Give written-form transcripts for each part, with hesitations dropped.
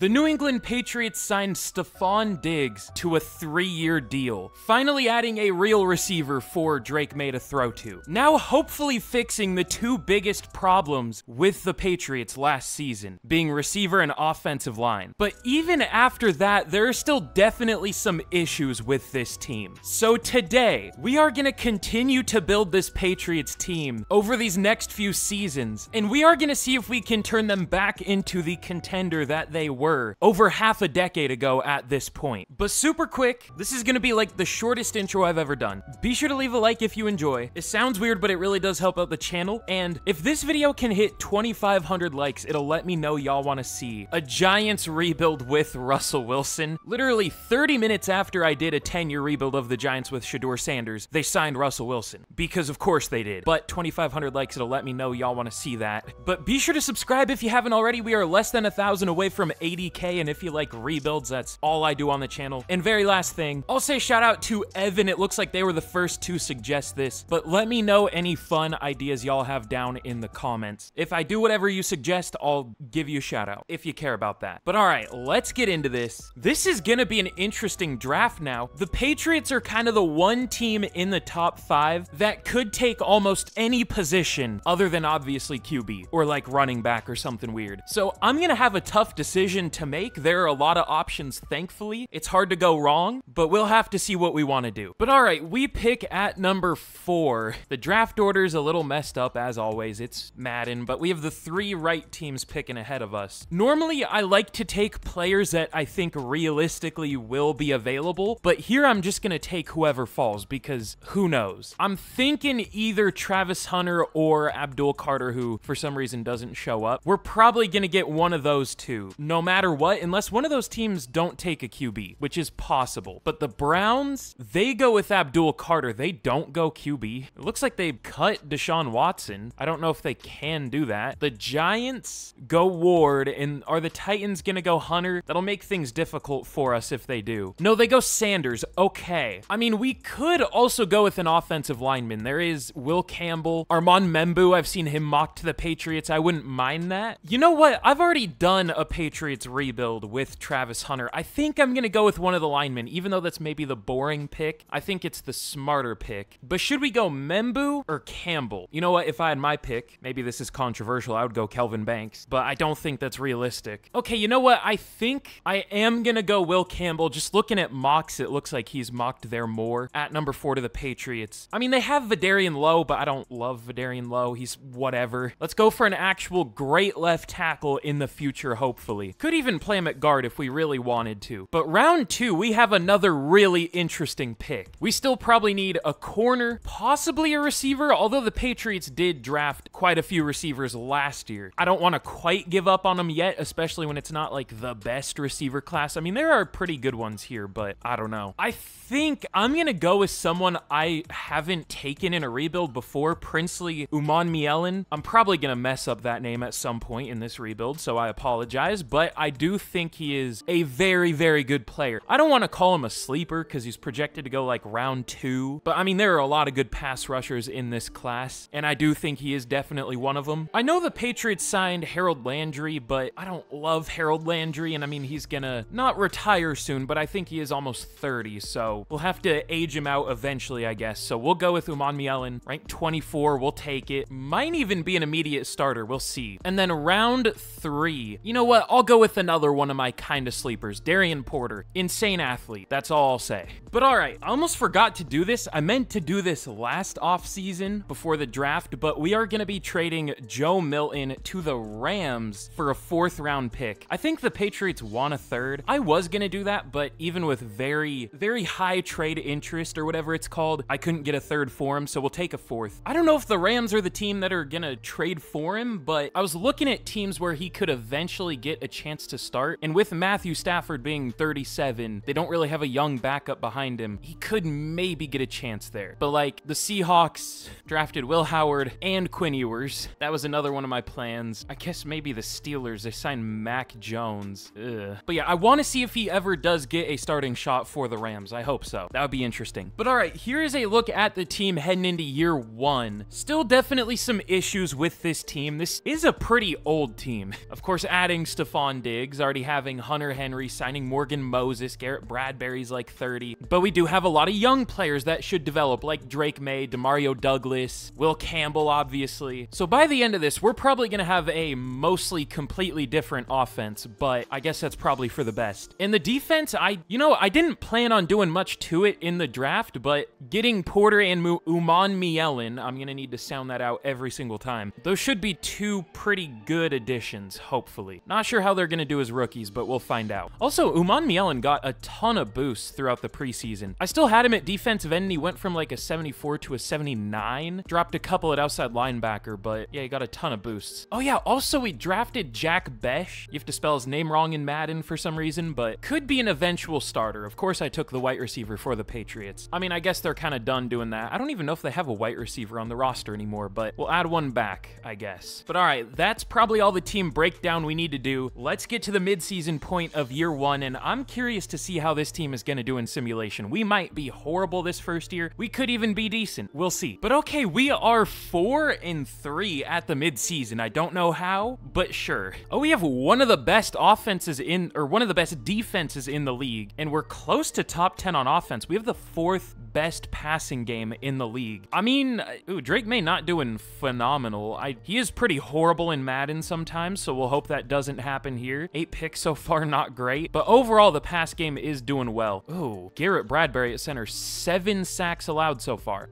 The New England Patriots signed STEFON DIGGS to a 3-year deal, finally adding a real receiver for Drake May to throw to. Now hopefully fixing the two biggest problems with the Patriots last season, being receiver and offensive line. But even after that, there are still definitely some issues with this team. So today, we are going to continue to build this Patriots team over these next few seasons, and we are going to see if we can turn them back into the contender that they were over half a decade ago at this point. But super quick, this is gonna be like the shortest intro I've ever done. Be sure to leave a like if you enjoy. It sounds weird, but it really does help out the channel. And if this video can hit 2,500 likes, it'll let me know y'all want to see a Giants rebuild with Russell Wilson. Literally 30 minutes after I did a 10-year rebuild of the Giants with Shedeur Sanders, they signed Russell Wilson. Because of course they did. But 2,500 likes, it'll let me know y'all want to see that. But be sure to subscribe if you haven't already. We are less than 1,000 away from 80K, and if you like rebuilds, that's all I do on the channel. And very last thing, I'll say shout out to Evan. It looks like they were the first to suggest this, but let me know any fun ideas y'all have down in the comments. If I do whatever you suggest, I'll give you a shout out if you care about that. But all right, let's get into this. This is gonna be an interesting draft now. The Patriots are kind of the one team in the top 5 that could take almost any position other than obviously QB or like running back or something weird. So I'm gonna have a tough decision to make. There are a lot of options, thankfully. It's hard to go wrong, but we'll have to see what we want to do. But all right, we pick at number 4. The draft order is a little messed up as always. It's Madden, but we have the 3 right teams picking ahead of us. Normally, I like to take players that I think realistically will be available, but here I'm just gonna take whoever falls because who knows? I'm thinking either Travis Hunter or Abdul Carter, who for some reason doesn't show up. We're probably gonna get one of those two, no matter what, unless one of those teams don't take a QB, which is possible. But the Browns, they go with Abdul Carter. They don't go QB. It looks like they cut Deshaun Watson. I don't know if they can do that. The Giants go Ward, and are the Titans gonna go Hunter? That'll make things difficult for us if they do. No, they go Sanders. Okay. I mean, we could also go with an offensive lineman. There is Will Campbell, Armand Membu. I've seen him mocked to the Patriots. I wouldn't mind that. You know what? I've already done a Patriots rebuild with Travis Hunter. I think I'm gonna go with one of the linemen, even though that's maybe the boring pick. I think it's the smarter pick. But should we go Membu or Campbell? You know what? If I had my pick, maybe this is controversial, I would go Kelvin Banks, but I don't think that's realistic. Okay, you know what? I think I am gonna go Will Campbell. Just looking at mocks, it looks like he's mocked there more at number 4 to the Patriots. I mean, they have Vidarian Lowe, but I don't love Vidarian Lowe. He's whatever. Let's go for an actual great left tackle in the future, hopefully. Could even play him at guard if we really wanted to. But round 2, we have another really interesting pick. We still probably need a corner, possibly a receiver, although the Patriots did draft quite a few receivers last year. I don't want to quite give up on them yet, especially when it's not like the best receiver class. I mean, there are pretty good ones here, but I don't know. I think I'm gonna go with someone I haven't taken in a rebuild before, Princely Umanmielen. I'm probably gonna mess up that name at some point in this rebuild, so I apologize, but I do think he is a very, very good player. I don't want to call him a sleeper because he's projected to go like round 2, but I mean, there are a lot of good pass rushers in this class, and I do think he is definitely one of them. I know the Patriots signed Harold Landry, but I don't love Harold Landry, and I mean, he's gonna not retire soon, but I think he is almost 30, so we'll have to age him out eventually, I guess. So we'll go with Umanmielen, ranked 24, we'll take it. Might even be an immediate starter, we'll see. And then round 3, you know what? I'll go with another one of my kind of sleepers, Darian Porter. Insane athlete, that's all I'll say. But all right, I almost forgot to do this. I meant to do this last offseason before the draft, but we are gonna be trading Joe Milton to the Rams for a 4th round pick. I think the Patriots want a 3rd. I was gonna do that, but even with very, very high trade interest or whatever it's called, I couldn't get a 3rd for him, so we'll take a 4th. I don't know if the Rams are the team that are gonna trade for him, but I was looking at teams where he could eventually get a chance to start, and with Matthew Stafford being 37, they don't really have a young backup behind him. He could maybe get a chance there. But like, the Seahawks drafted Will Howard and Quinn Ewers. That was another one of my plans. I guess maybe the Steelers, they signed Mac Jones. Ugh. But yeah, I want to see if he ever does get a starting shot for the Rams. I hope so. That would be interesting. But all right, here is a look at the team heading into year 1. Still definitely some issues with this team. This is a pretty old team. Of course, adding STEFON DIGGS DIGGS, already having Hunter Henry, signing Morgan Moses, Garrett Bradbury's like 30. But we do have a lot of young players that should develop, like Drake May, Demario Douglas, Will Campbell, obviously. So by the end of this, we're probably going to have a mostly completely different offense, but I guess that's probably for the best. In the defense, I didn't plan on doing much to it in the draft, but getting Porter and Uman Mielen, I'm going to need to sound that out every single time. Those should be two pretty good additions, hopefully. Not sure how they're going to do as rookies, but we'll find out. Also, Uman Mielen got a ton of boosts throughout the preseason. I still had him at defensive end, and he went from like a 74 to a 79. Dropped a couple at outside linebacker, but yeah, he got a ton of boosts. Oh yeah, also we drafted Jack Besh. You have to spell his name wrong in Madden for some reason, but could be an eventual starter. Of course, I took the white receiver for the Patriots. I mean, I guess they're kind of done doing that. I don't even know if they have a white receiver on the roster anymore, but we'll add one back, I guess. But all right, that's probably all the team breakdown we need to do. Let's get to the midseason point of year one, and I'm curious to see how this team is going to do in simulation. We might be horrible this first year. We could even be decent. We'll see. But okay, we are 4-3 at the midseason. I don't know how, but sure. Oh, we have one of the best offenses one of the best defenses in the league, and we're close to top 10 on offense. We have the 4th best passing game in the league. I mean, Drake May not doing phenomenal. He is pretty horrible in Madden sometimes, so we'll hope that doesn't happen here. 8 picks so far, not great, but overall the pass game is doing well. Oh, Garrett Bradbury at center, 7 sacks allowed so far.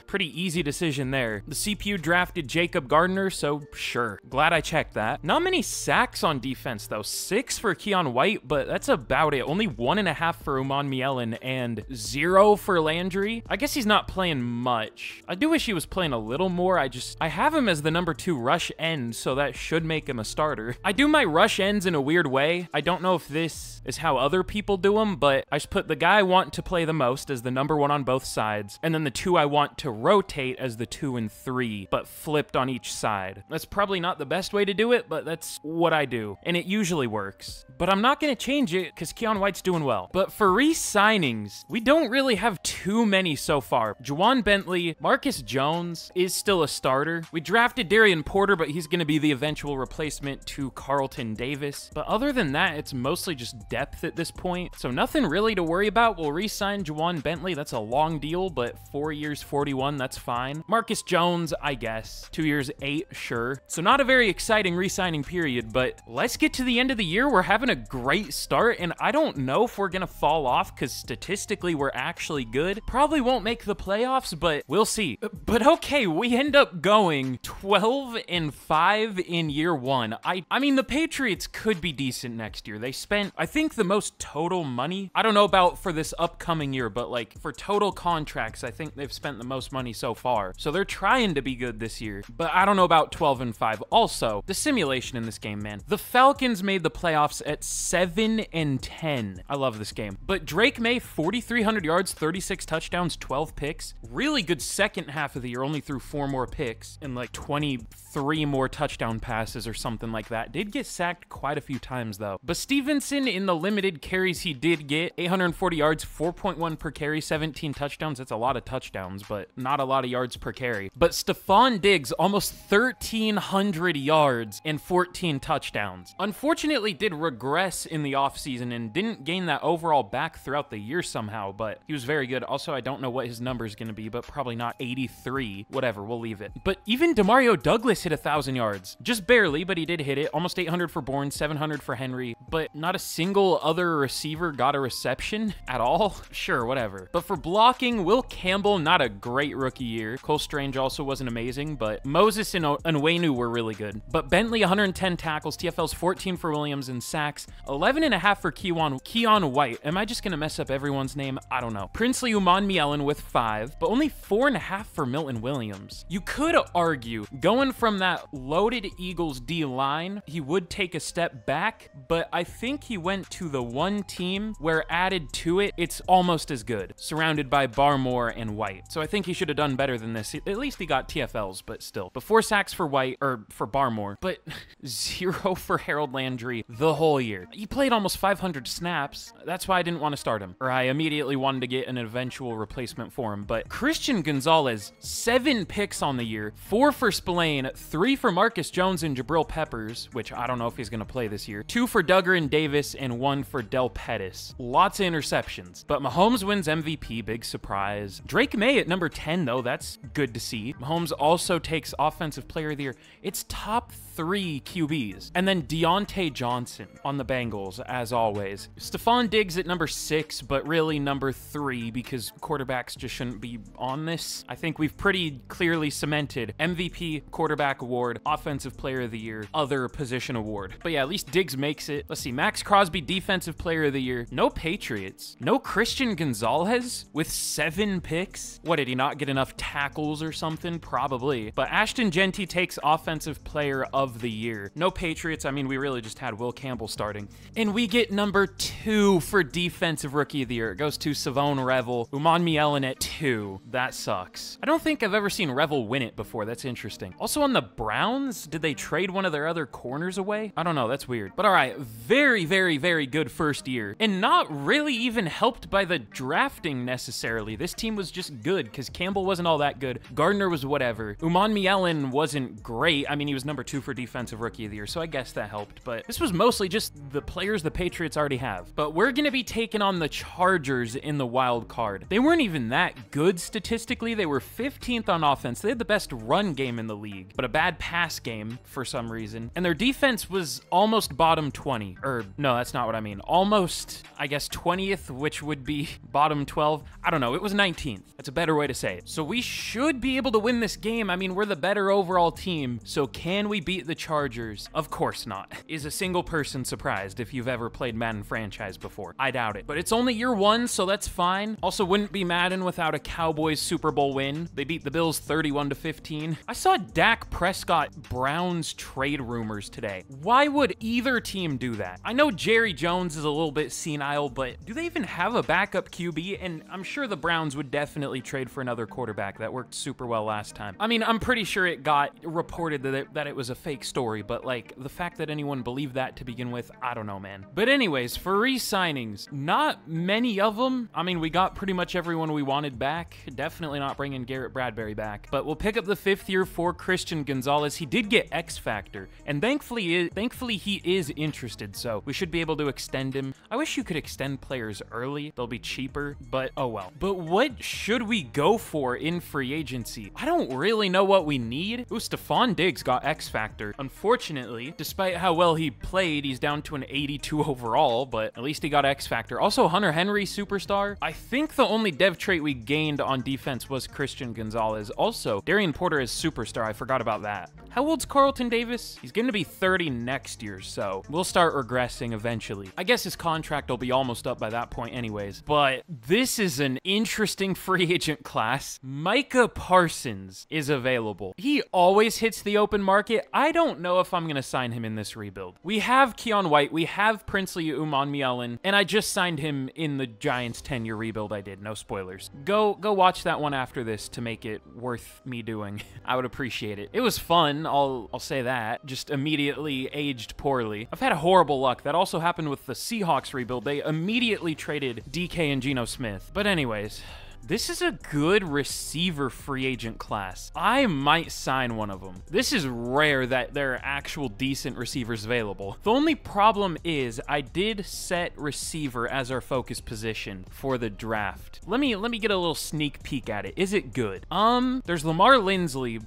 Pretty easy decision there. The CPU drafted Jacob Gardner, so sure. Glad I checked that. Not many sacks on defense though. 6 for Keon White, but that's about it. Only 1.5 for Uman Mielen and 0 for Landry. I guess he's not playing much. I do wish he was playing a little more. I have him as the number 2 rush end, so that should make him a starter. I do my rush ends in a weird way. I don't know if this is how other people do them, but I just put the guy I want to play the most as the number 1 on both sides, and then the 2 I want to rotate as the 2 and 3, but flipped on each side. That's probably not the best way to do it, but that's what I do, and it usually works. But I'm not going to change it because Keon White's doing well. But for re-signings, we don't really have too many so far. Juwan Bentley, Marcus Jones is still a starter. We drafted Darian Porter, but he's going to be the eventual replacement to Carlton Davis. But other than that, it's mostly just depth at this point. So nothing really to worry about. We'll re-sign Juwan Bentley. That's a long deal, but 4 years, 41, that's fine. Marcus Jones, I guess. 2 years, 8, sure. So not a very exciting re-signing period, but let's get to the end of the year. We're having a great start, and I don't know if we're going to fall off because statistically we're actually good. Probably won't make the playoffs, but we'll see. But okay, we end up going 12-5 in year one. I mean, the Patriots could be decent next year. They spent, I think, the most total money. I don't know about for this upcoming year, but like for total contracts, I think they've spent the most money so far. So they're trying to be good this year, but I don't know about 12-5. Also, the simulation in this game, man. The Falcons made the playoffs at 7-10. I love this game. But Drake May, 4,300 yards, 36 touchdowns, 12 picks. Really good second half of the year, only threw 4 more picks and like 23 more touchdown passes or something like that. Did get sacked quite a few times though. But Stevenson, in the limited carries he did get, 840 yards, 4.1 per carry, 17 touchdowns. That's a lot of touchdowns, but not a lot of yards per carry. But STEFON DIGGS, almost 1,300 yards and 14 touchdowns. Unfortunately, did regress in the offseason and didn't gain that overall back throughout the year somehow, but he was very good. Also, I don't know what his number is going to be, but probably not 83. Whatever, we'll leave it. But even Demario Douglas hit 1,000 yards. Just barely, but he did hit it. Almost 800 for Bourne, 700 for Henry, but not a single other receiver got a reception at all. Sure, whatever. But for blocking, Will Campbell, not a great rookie year. Cole Strange also wasn't amazing, but Moses and Onwenu were really good. But Bentley, 110 tackles, TFL's 14 for Williams, and sacks, 11.5 for Keon White. Am I just going to mess up everyone's name? I don't know. Princely Uman Mielen with 5, but only 4.5 for Milton Williams. You could argue, going from that loaded Eagles D-line, he would take a step back, but I think he went to the one team where added to it, it's almost as good, surrounded by Barmore and White. So I think he should have done better than this. At least he got TFLs, but still. But 4 sacks for White, or for Barmore, but 0 for Harold Landry the whole year. He played almost 500 snaps. That's why I didn't want to start him, or I immediately wanted to get an eventual replacement for him. But Christian Gonzalez, 7 picks on the year, 4 for Spillane, 3 for Marcus Jones and Jabril Peppers, which I don't know if he's going to play this year. 2 for Duggar and Davis and 1 for Del Pettis. Lots of interceptions. But Mahomes wins MVP, big surprise. Drake May at number 10, though, that's good to see. Mahomes also takes Offensive Player of the Year. It's top 3 QBs. And then Deontay Johnson on the Bengals, as always. STEFON DIGGS at number 6, but really number 3 because quarterbacks just shouldn't be on this. I think we've pretty clearly cemented MVP, quarterback award, Offensive Player of the Year, other position award. But yeah, at least Diggs makes it. Let's see, Max Crosby, Defensive Player of the Year. No Patriots. No Christian Gonzalez with 7 picks. What, did he not get enough tackles or something? Probably. But Ashton Genty takes Offensive Player of the Year. No Patriots. I mean, we really just had Will Campbell starting. And we get number 2 for Defensive Rookie of the Year. It goes to Savone Revel. Uman Mielen at 2. That sucks. I don't think I've ever seen Revel win it before. That's interesting. Also on the Browns, did they trade one of their other corners away? I don't know. That's weird. But all right, very, very, very good first year. And not really even helped by the drafting necessarily. This team was just good because Campbell wasn't all that good. Gardner was whatever. Uman Mielen wasn't great. I mean, he was number 2 for Defensive Rookie of the Year, so I guess that helped. But this was mostly just the players the Patriots already have. But we're going to be taking on the Chargers in the wild card. They weren't even that good statistically. They were 15th on offense. They had the best run game in the league, but a bad pass game for some reason. And their defense was almost bottom 20. Or no, that's not what I mean. Almost, I guess, 20th, which would be bottom 12. I don't know. It was 19th. That's a better way to say it. So we should be able to win this game. I mean, we're the better overall team. So can we beat the Chargers? Of course not. Is a single person surprised if you've ever played Madden franchise before? I doubt it. But it's only year 1, so that's fine. Also, wouldn't be Madden without a Cowboys Super Bowl win. They beat the Bills 31-15. I saw Dak Prescott Browns trade rumors today. Why would either team do that? I know Jerry Jones is a little bit senile, but do they even have a backup QB? And I'm sure the Browns would definitely trade for another quarterback. That worked super well last time. I mean, I'm pretty sure it got reported that it was a fake story, but like the fact that anyone believed that to begin with, I don't know, man. But anyways, for re-signings, not many of them. I mean, we got pretty much everyone we wanted back. Definitely not bringing Garrett Bradbury back, but we'll pick up the 5th year for Christian Gonzalez. He did get X Factor, and thankfully he is interested, so we should be able to extend him. I wish you could extend players early. They'll be cheaper, but oh well. But what should we go for in free agency? I don't really know what we need. Ooh, STEFON DIGGS got X Factor. Unfortunately, despite how well he played, he's down to an 82 overall, but at least he got X Factor. Also, Hunter Henry, superstar. I think the only dev trait we gained on defense was Christian Gonzalez. Also, Darian Porter is superstar. I forgot about that. How old's Carlton Davis? He's going to be 30 next year, so we'll start regressing eventually. I guess his contract will be almost up by that point anyways, but this is an interesting free agent class. Micah Parsons is available. He always hits the open market. I don't know if I'm going to sign him in this rebuild. We have Keon White, we have Princely Uman Mielen, and I just signed him in the Giants 10-year rebuild I did. No spoilers. Go watch that one after this to make it worth me doing. I would appreciate it. It was fun, I'll say that. Just immediately aged poorly. I've had horrible luck. That also happened with the Seahawks rebuild. They immediately traded DK and Geno Smith. But anyways, this is a good receiver free agent class. I might sign one of them. This is rare that there are actual decent receivers available. The only problem is I did set receiver as our focus position for the draft. Let me get a little sneak peek at it. Is it good? There's Lamar Lindsey,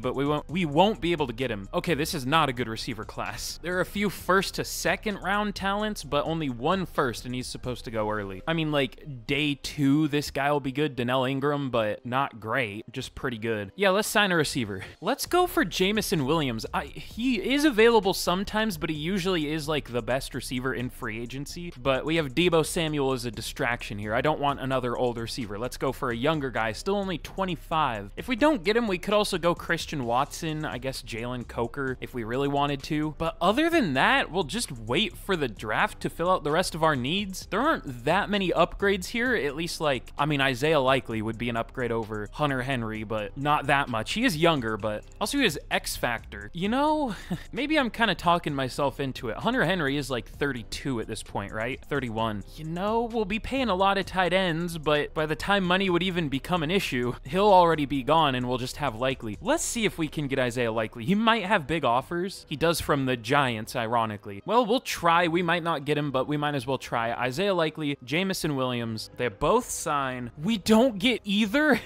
but we won't be able to get him. Okay, this is not a good receiver class. There are a few 1st to 2nd round talents, but only 1 first, and he's supposed to go early. I mean, like day 2, this guy will be good. Donnell Ingram, but not great, just pretty good. Yeah, let's sign a receiver. Let's go for Jamison Williams. He is available sometimes, but he usually is like the best receiver in free agency. But we have Deebo Samuel as a distraction here. I don't want another old receiver. Let's go for a younger guy, still only 25. If we don't get him, we could also go Christian Watson, I guess Jalen Coker if we really wanted to. But other than that, we'll just wait for the draft to fill out the rest of our needs. There aren't that many upgrades here, at least like, I mean, Isaiah Likely would be an upgrade over Hunter Henry, but not that much. He is younger, but also he has X Factor. You know, maybe I'm kind of talking myself into it. Hunter Henry is like 32 at this point, right? 31. You know, we'll be paying a lot of tight ends, but by the time money would even become an issue, he'll already be gone and we'll just have Likely. Let's see if we can get Isaiah Likely. He might have big offers. He does from the Giants, ironically. Well, we'll try. We might not get him, but we might as well try. Isaiah Likely, Jamison Williams. They both sign. We don't get either?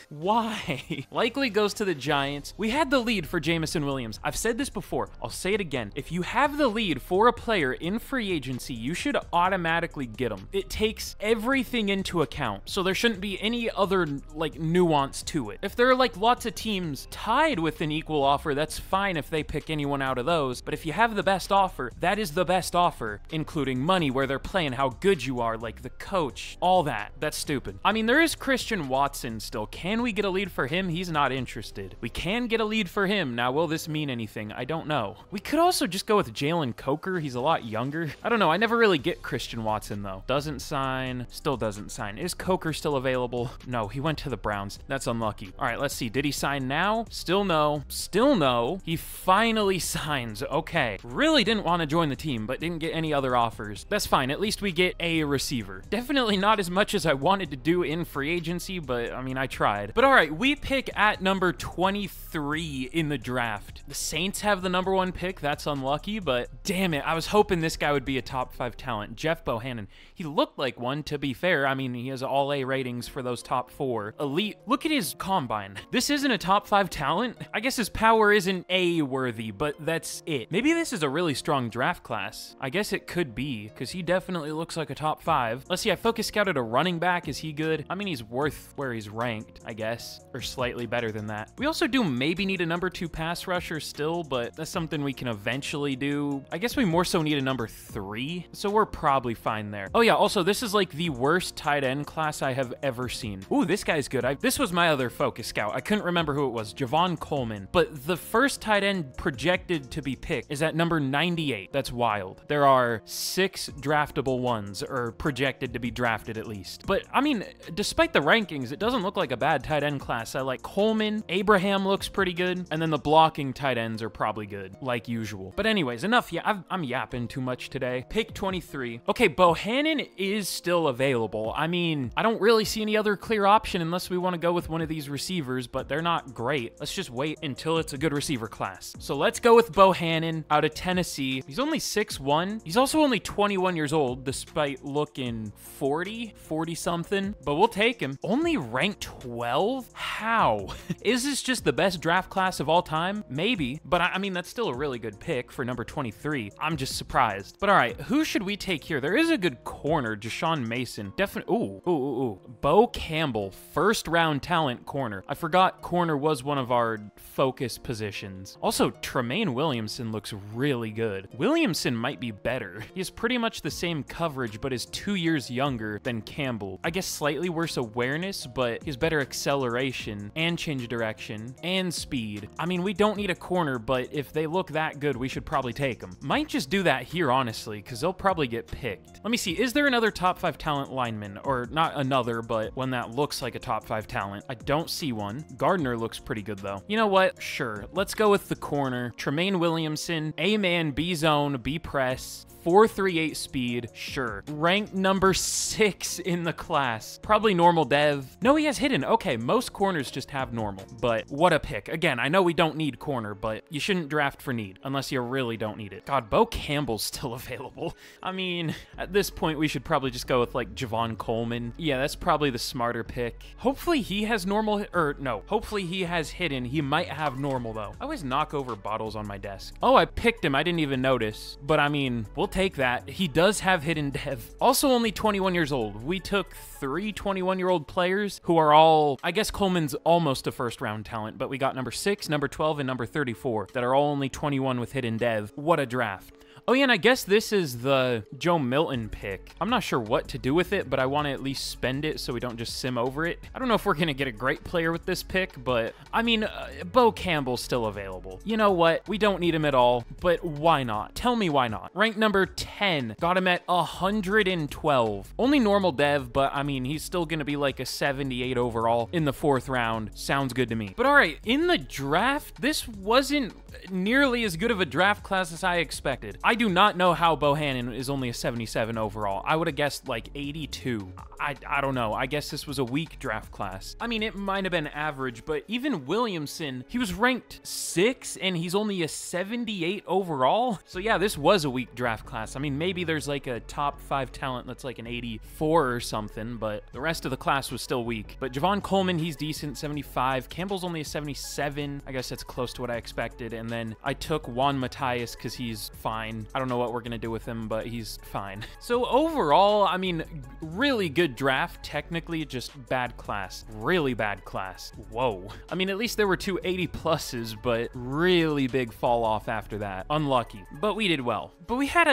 Why? Likely goes to the Giants. We had the lead for Jamison Williams. I've said this before. I'll say it again. If you have the lead for a player in free agency, you should automatically get him. It takes everything into account, so there shouldn't be any other, like, nuance to it. If there are, like, lots of teams tied with an equal offer, that's fine if they pick anyone out of those, but if you have the best offer, that is the best offer, including money, where they're playing, how good you are, like the coach, all that. That's stupid. I mean, there is Christian Watson still. Can we get a lead for him? He's not interested. We can get a lead for him. Now, will this mean anything? I don't know. We could also just go with Jalen Coker. He's a lot younger. I don't know. I never really get Christian Watson, though. Doesn't sign. Still doesn't sign. Is Coker still available? No, he went to the Browns. That's unlucky. All right, let's see. Did he sign now? Still no. Still no. He finally signs. Okay. Really didn't want to join the team, but didn't get any other offers. That's fine. At least we get a receiver. Definitely not as much as I wanted to do in free agency, but I mean, I tried. But all right, we pick at number 23 in the draft. The Saints have the number 1 pick. That's unlucky, but damn it. I was hoping this guy would be a top 5 talent. Jeff Bohannon. He looked like one, to be fair. I mean, he has all A ratings for those top 4. Elite. Look at his combine. This isn't a top 5 talent. I guess his power isn't A worthy, but that's it. Maybe this is a really strong draft class. I guess it could be, because he definitely looks like a top 5. Let's see, I focus scouted a running back. Is he good? I mean, he's worth where he's ranked, I guess, or slightly better than that. We also do maybe need a number 2 pass rusher still, but that's something we can eventually do. I guess we more so need a number 3, so we're probably fine there. Oh yeah, also, this is like the worst tight end class I have ever seen. Ooh, this guy's good. This was my other focus scout. I couldn't remember who it was. Javon Coleman. But the first tight end projected to be picked is at number 98. That's wild. There are 6 draftable ones, or projected to be drafted at least. But, I mean, despite the rankings, it doesn't look like a bad tight end class. I like Coleman. Abraham looks pretty good. And then the blocking tight ends are probably good, like usual. But anyways, enough. Yeah, I'm yapping too much today. Pick 23. Okay, Bohannon is still available. I mean, I don't really see any other clear option unless we want to go with one of these receivers, but they're not great. Let's just wait until it's a good receiver class. So let's go with Bohannon out of Tennessee. He's only 6'1". He's also only 21 years old, despite looking 40 something, but we'll take him. Only ranked 12? How? Is this just the best draft class of all time? Maybe, but I mean, that's still a really good pick for number 23. I'm just surprised. But all right, who should we take here? There is a good corner, Deshaun Mason. Definitely. Ooh. Bo Campbell, first round talent corner. I forgot corner was one of our focus positions. Also, Tremaine Williamson looks really good. Williamson might be better. He has pretty much the same coverage, but is 2 years younger than Campbell. I guess slightly worse awareness, but he has better acceleration and change of direction and speed. I mean, we don't need a corner, but if they look that good, we should probably take them. Might just do that here, honestly, because they'll probably get picked. Let me see. Is there another top 5 talent lineman? Or not another, but one that looks like a top 5 talent. I don't see one. Gardner looks pretty good, though. You know what? Sure. Let's go with the corner. Tremaine Williamson, A-man, B-zone, B-press. 4.38 speed, sure. Ranked number 6 in the class. Probably normal dev. No, he has hidden. Okay, most corners just have normal, but what a pick. Again, I know we don't need corner, but you shouldn't draft for need unless you really don't need it. God, Bo Campbell's still available. I mean, at this point, we should probably just go with like Javon Coleman. Yeah, that's probably the smarter pick. Hopefully he has normal, or no, hopefully he has hidden. He might have normal though. I always knock over bottles on my desk. Oh, I picked him. I didn't even notice, but I mean, we'll take that. He does have hidden dev. Also only 21 years old. We took 3 21-year-old players who are all, I guess Coleman's almost a first round talent, but we got number 6, number 12, and number 34 that are all only 21 with hidden dev. What a draft. Oh yeah, and I guess this is the Joe Milton pick. I'm not sure what to do with it, but I want to at least spend it so we don't just sim over it. I don't know if we're going to get a great player with this pick, but I mean, Bo Campbell's still available. You know what? We don't need him at all, but why not? Tell me why not. Ranked number 10. Got him at 112. Only normal dev, but I mean, he's still going to be like a 78 overall in the 4th round. Sounds good to me. But all right, in the draft, this wasn't nearly as good of a draft class as I expected. I do not know how Bohannon is only a 77 overall. I would have guessed like 82. I don't know. I guess this was a weak draft class. I mean, it might have been average, but even Williamson, he was ranked 6 and he's only a 78 overall. So yeah, this was a weak draft class. I mean, maybe there's like a top 5 talent that's like an 84 or something, but the rest of the class was still weak. But Javon Coleman, he's decent, 75. Campbell's only a 77. I guess that's close to what I expected. And then I took Juan Matthias because he's fine. I don't know what we're going to do with him, but he's fine. So overall, I mean, really good draft. Technically, just bad class. Really bad class. Whoa. I mean, at least there were 2 80 pluses, but really big fall off after that. Unlucky. But we did well. But we had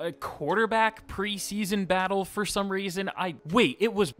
a quarterback preseason battle for some reason. Wait, it was...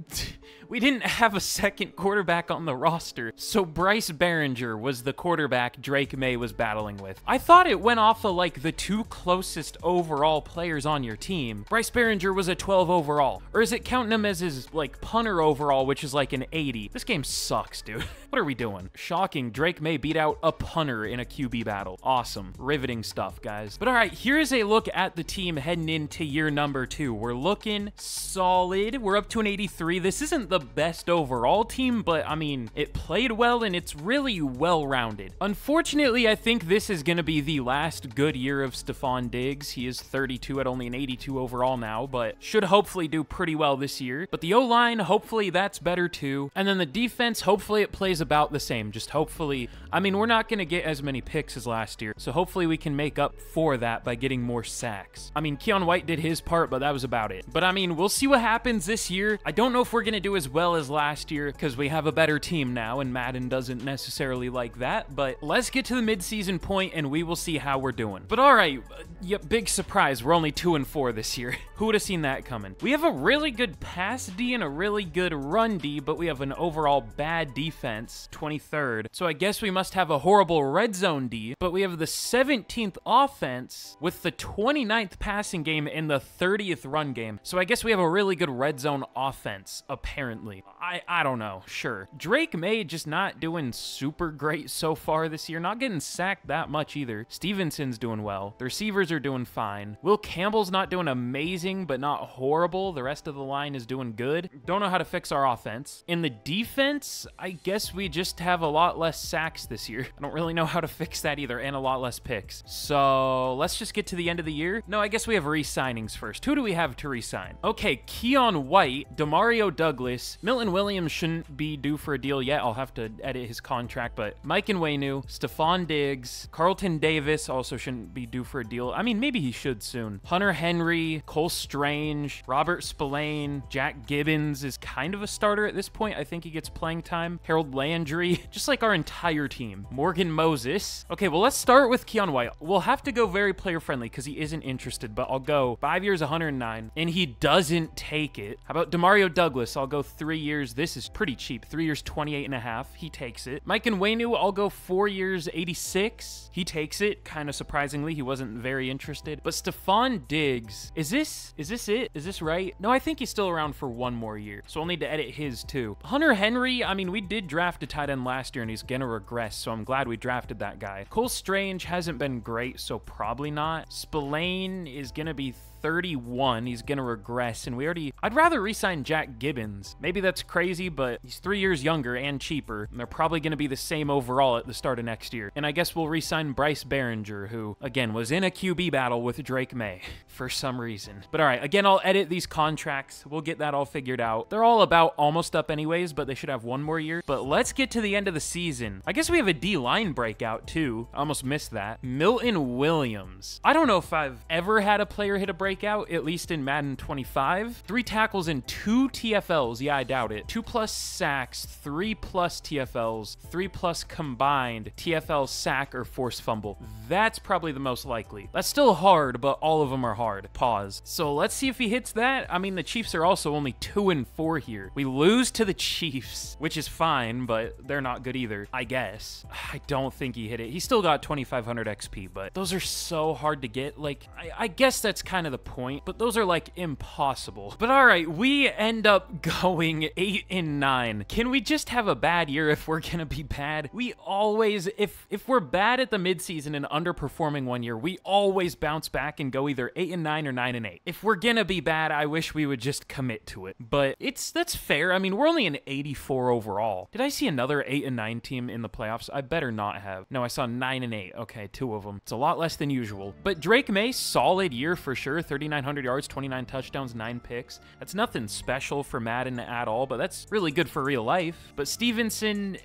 We didn't have a second quarterback on the roster, so Bryce Behringer was the quarterback Drake May was battling with. I thought it went off of like the 2 closest overall players on your team. Bryce Behringer was a 12 overall, or is it counting him as his like punter overall, which is like an 80? This game sucks, dude. What are we doing? Shocking, Drake May beat out a punter in a QB battle. Awesome, riveting stuff, guys. But all right, here's a look at the team heading into year number 2. We're looking solid. We're up to an 83. This isn't the best overall team, but I mean, it played well and it's really well-rounded. Unfortunately, I think this is going to be the last good year of STEFON DIGGS. He is 32 at only an 82 overall now, but should hopefully do pretty well this year. But the O-line, hopefully that's better too. And then the defense, hopefully it plays about the same. Just hopefully, I mean, we're not going to get as many picks as last year, so hopefully we can make up for that by getting more sacks. I mean, Keon White did his part, but that was about it. But I mean, we'll see what happens this year. I don't know if we're going to do as well as last year because we have a better team now and Madden doesn't necessarily like that, but let's get to the mid-season point and we will see how we're doing. But all right, yep, big surprise. We're only 2-4 this year. Who would have seen that coming? We have a really good pass D and a really good run D, but we have an overall bad defense, 23rd. So I guess we must have a horrible red zone D, but we have the 17th offense with the 29th passing game and the 30th run game. So I guess we have a really good red zone offense, apparently. I don't know, sure. Drake May just not doing super great so far this year, not getting sacked that much either. Stevenson's doing well. The receivers are doing fine. Will Campbell's not doing amazing, but not horrible. The rest of the line is doing good. Don't know how to fix our offense. In the defense, I guess we just have a lot less sacks this year. I don't really know how to fix that either, and a lot less picks. So let's just get to the end of the year. No, I guess we have re-signings first. Who do we have to re-sign? Okay, Keon White, Demario Douglas, Milton Williams shouldn't be due for a deal yet. I'll have to edit his contract, but Mike Nwenu, STEFON DIGGS, Carlton Davis also shouldn't be due for a deal. I mean, maybe he should soon. Hunter Henry, Cole Strange, Robert Spillane, Jack Gibbons is kind of a starter at this point. I think he gets playing time. Harold Landry, just like our entire team. Morgan Moses. Okay, well, let's start with Keon White. We'll have to go very player-friendly because he isn't interested, but I'll go 5 years, 109, and he doesn't take it. How about Demario Douglas? I'll go 3 years. This is pretty cheap. 3 years, 28.5. He takes it. Mike Nwenu, I'll go 4 years, 86. He takes it. Kind of surprisingly, he wasn't very interested. But STEFON DIGGS, is this it? Is this right? No, I think he's still around for 1 more year, so I'll need to edit his too. Hunter Henry, I mean, we did draft a tight end last year and he's gonna regress, so I'm glad we drafted that guy. Cole Strange hasn't been great, so probably not. Spillane is gonna be 31. He's gonna regress, and I'd rather re-sign Jack Gibbons. Maybe that's crazy, but he's 3 years younger and cheaper, and they're probably gonna be the same overall at the start of next year. And I guess we'll re-sign Bryce Behringer, who, again, was in a QB battle with Drake May for some reason. But all right, again, I'll edit these contracts. We'll get that all figured out. They're all about almost up anyways, but they should have 1 more year. But let's get to the end of the season. I guess we have a D-line breakout, too. I almost missed that. Milton Williams. I don't know if I've ever had a player hit a breakout breakout, at least in Madden 25. 3 tackles and 2 TFLs. Yeah, I doubt it. 2+ sacks, 3+ TFLs, 3+ combined TFL, sack, or forced fumble. That's probably the most likely. That's still hard, but all of them are hard. Pause. So let's see if he hits that. I mean, the Chiefs are also only 2-4 here. We lose to the Chiefs, which is fine, but they're not good either, I guess. I don't think he hit it. He still got 2,500 XP, but those are so hard to get. Like, I guess that's kind of the point, but those are like impossible. But all right, we end up going 8-9. Can we just have a bad year if we're gonna be bad? We always, if we're bad at the midseason and underperforming one year, we always bounce back and go either 8-9 or 9-8. If we're gonna be bad, I wish we would just commit to it. But that's fair. I mean, we're only an 84 overall. Did I see another 8-9 team in the playoffs? I better not have. No, I saw 9-8. Okay, 2 of them. It's a lot less than usual. But Drake May, solid year for sure. 3,900 yards, 29 touchdowns, 9 picks. That's nothing special for Madden at all, but that's really good for real life. But Stevenson,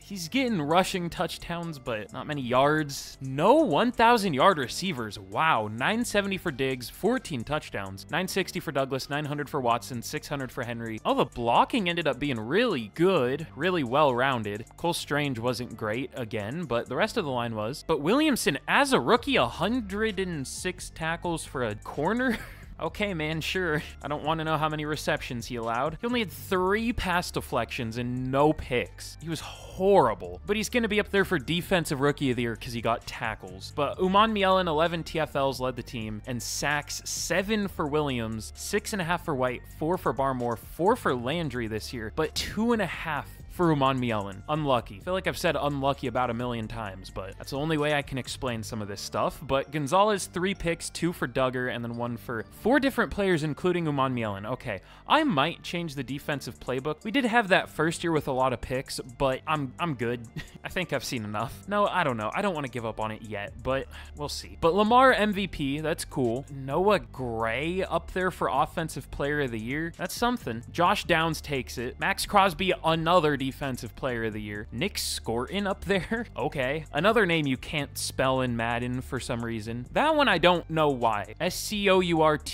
he's getting rushing touchdowns, but not many yards. No 1,000-yard receivers. Wow, 970 for Diggs, 14 touchdowns. 960 for Douglas, 900 for Watson, 600 for Henry. Oh, the blocking ended up being really good, really well-rounded. Cole Strange wasn't great again, but the rest of the line was. But Williamson, as a rookie, 106 tackles for a corner? Okay, man, sure. I don't want to know how many receptions he allowed. He only had 3 pass deflections and no picks. He was horrible. But he's going to be up there for Defensive Rookie of the Year because he got tackles. But Uman Mielen, 11 TFLs led the team, and sacks 7 for Williams, 6.5 for White, 4 for Barmore, 4 for Landry this year, but 2.5 for Uman Mielen. Unlucky. I feel like I've said unlucky about 1,000,000 times, but that's the only way I can explain some of this stuff. But Gonzalez, 3 picks, 2 for Duggar, and then 1 for 4 different players, including Uman Mielen. Okay, I might change the defensive playbook. We did have that first year with a lot of picks, but I'm good. I think I've seen enough. No, I don't know. I don't want to give up on it yet, but we'll see. But Lamar MVP, that's cool. Noah Gray up there for Offensive Player of the Year. That's something. Josh Downs takes it. Max Crosby, another Defensive Player of the Year. Nick Scorton up there. Okay. Another name you can't spell in Madden for some reason. That one I don't know why. Scourton.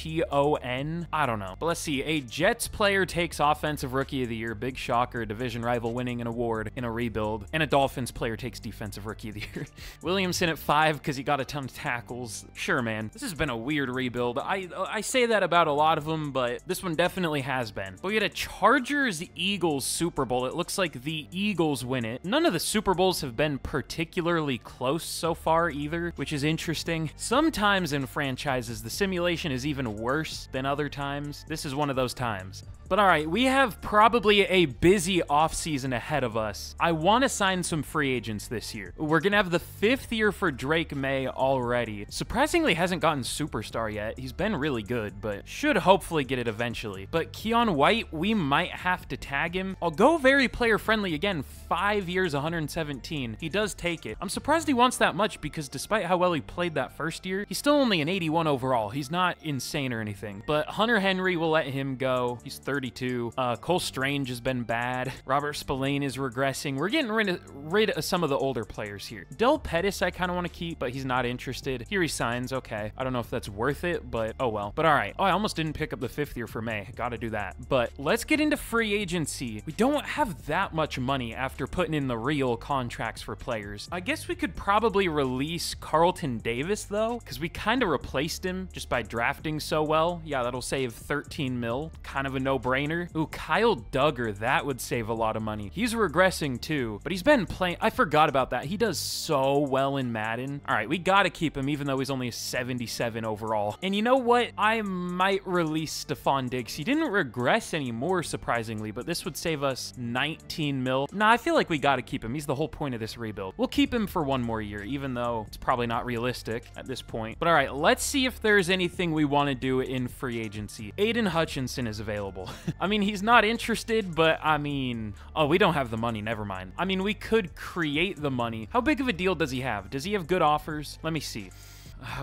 I don't know. But let's see. A Jets player takes Offensive Rookie of the Year. Big shocker. Division rival winning an award in a rebuild. And a Dolphins player takes Defensive Rookie of the Year. Williamson at 5 because he got a ton of tackles. Sure, man. This has been a weird rebuild. I say that about a lot of them, but this one definitely has been. But we had a Chargers-Eagles Super Bowl. It looks like the Eagles win it. None of the Super Bowls have been particularly close so far either, which is interesting. Sometimes in franchises, the simulation is even worse than other times. This is one of those times. But all right, we have probably a busy offseason ahead of us. I want to sign some free agents this year. We're going to have the 5th year for Drake May already. Surprisingly, hasn't gotten superstar yet. He's been really good, but should hopefully get it eventually. But Keon White, we might have to tag him. I'll go very player-friendly again. 5 years, 117. He does take it. I'm surprised he wants that much because despite how well he played that first year, he's still only an 81 overall. He's not insane or anything. But Hunter Henry, will let him go. He's 32. Cole Strange has been bad. Robert Spillane is regressing. We're getting rid of some of the older players here. Del Pettis I kind of want to keep, but he's not interested. Here he signs. Okay. I don't know if that's worth it, but oh well. But all right. Oh, I almost didn't pick up the 5th year for May. Gotta do that. But let's get into free agency. We don't have that much money after putting in the real contracts for players. I guess we could probably release Carlton Davis though, because we kind of replaced him just by drafting so well. Yeah, that'll save 13 mil. Kind of a no-brainer. Ooh, Kyle Duggar, that would save a lot of money. He's regressing too, but he's been playing. I forgot about that. He does so well in Madden. All right, we gotta keep him even though he's only a 77 overall. And you know what? I might release STEFON DIGGS. He didn't regress anymore, surprisingly, but this would save us 19 mil. Nah, I feel like we gotta keep him. He's the whole point of this rebuild. We'll keep him for 1 more year, even though it's probably not realistic at this point. But all right, let's see if there's anything we want to do in free agency. Aiden Hutchinson is available. I mean, he's not interested, but I mean, oh, we don't have the money. Never mind. I mean, we could create the money. How big of a deal does he have? Does he have good offers? Let me see.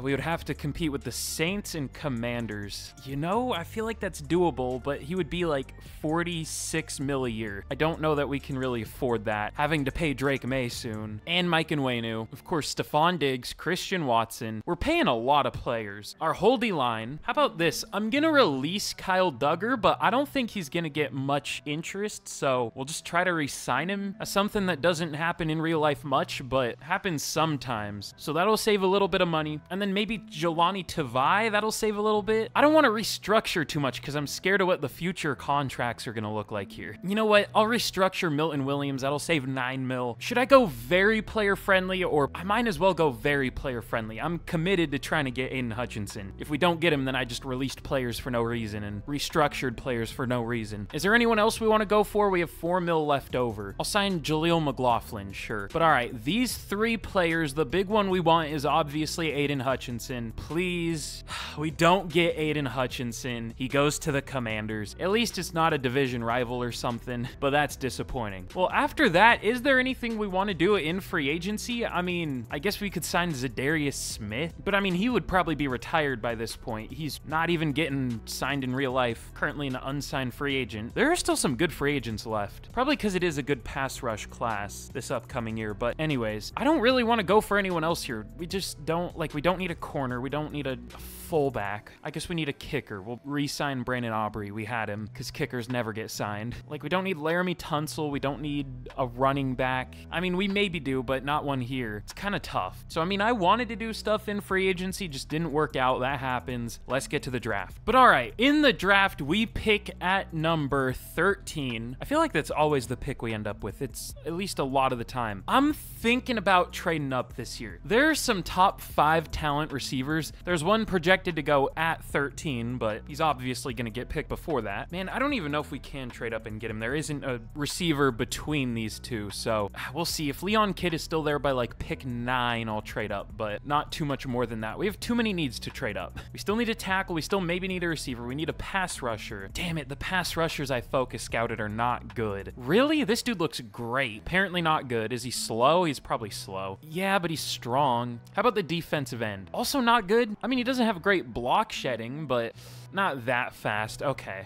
We would have to compete with the Saints and Commanders. You know, I feel like that's doable, but he would be like 46 mil a year. I don't know that we can really afford that. Having to pay Drake May soon. And Mike Nwenu. Of course, STEFON DIGGS, Christian Watson. We're paying a lot of players. Our holdy line. How about this? I'm gonna release Kyle Duggar, but I don't think he's gonna get much interest, so we'll just try to re-sign him. Something that doesn't happen in real life much, but happens sometimes. So that'll save a little bit of money. And then maybe Jelani Tavai, that'll save a little bit. I don't want to restructure too much because I'm scared of what the future contracts are gonna look like here. You know what? I'll restructure Milton Williams. That'll save 9 mil. Should I go very player friendly, or I might as well go very player friendly? I'm committed to trying to get Aiden Hutchinson. If we don't get him, then I just released players for no reason and restructured players for no reason. Is there anyone else we want to go for? We have 4 mil left over. I'll sign Jaleel McLaughlin, sure. But all right, these 3 players, the big one we want is obviously Aiden Hutchinson. Please, we don't get Aiden Hutchinson. He goes to the Commanders. At least it's not a division rival or something, but that's disappointing. Well, after that, is there anything we want to do in free agency? I mean, I guess we could sign Zadarius Smith, but I mean, he would probably be retired by this point. He's not even getting signed in real life, currently an unsigned free agent. There are still some good free agents left, probably because it is a good pass rush class this upcoming year. But anyways, I don't really want to go for anyone else here. We just don't, like, we don't need a corner. We don't need a fullback. I guess we need a kicker. We'll re-sign Brandon Aubrey. We had him because kickers never get signed. Like, we don't need Laramie Tunsil. We don't need a running back. I mean, we maybe do, but not one here. It's kind of tough. So, I mean, I wanted to do stuff in free agency, just didn't work out. That happens. Let's get to the draft. But all right, in the draft, we pick at number 13. I feel like that's always the pick we end up with. It's at least a lot of the time. I'm thinking about trading up this year. There's some top 5 talent receivers. There's one projected to go at 13, but he's obviously going to get picked before that. Man, I don't even know if we can trade up and get him. There isn't a receiver between these two, so we'll see. If Leon Kidd is still there by like pick 9, I'll trade up, but not too much more than that. We have too many needs to trade up. We still need a tackle. We still maybe need a receiver. We need a pass rusher. Damn it, the pass rushers I focus scouted are not good. Really? This dude looks great. Apparently not good. Is he slow? He's probably slow. Yeah, but he's strong. How about the defensive end? Also not good. I mean, he doesn't have great block shedding, but not that fast. Okay.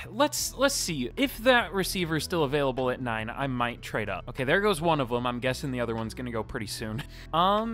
Let's see. If that receiver is still available at 9, I might trade up. Okay, there goes one of them. I'm guessing the other one's gonna go pretty soon.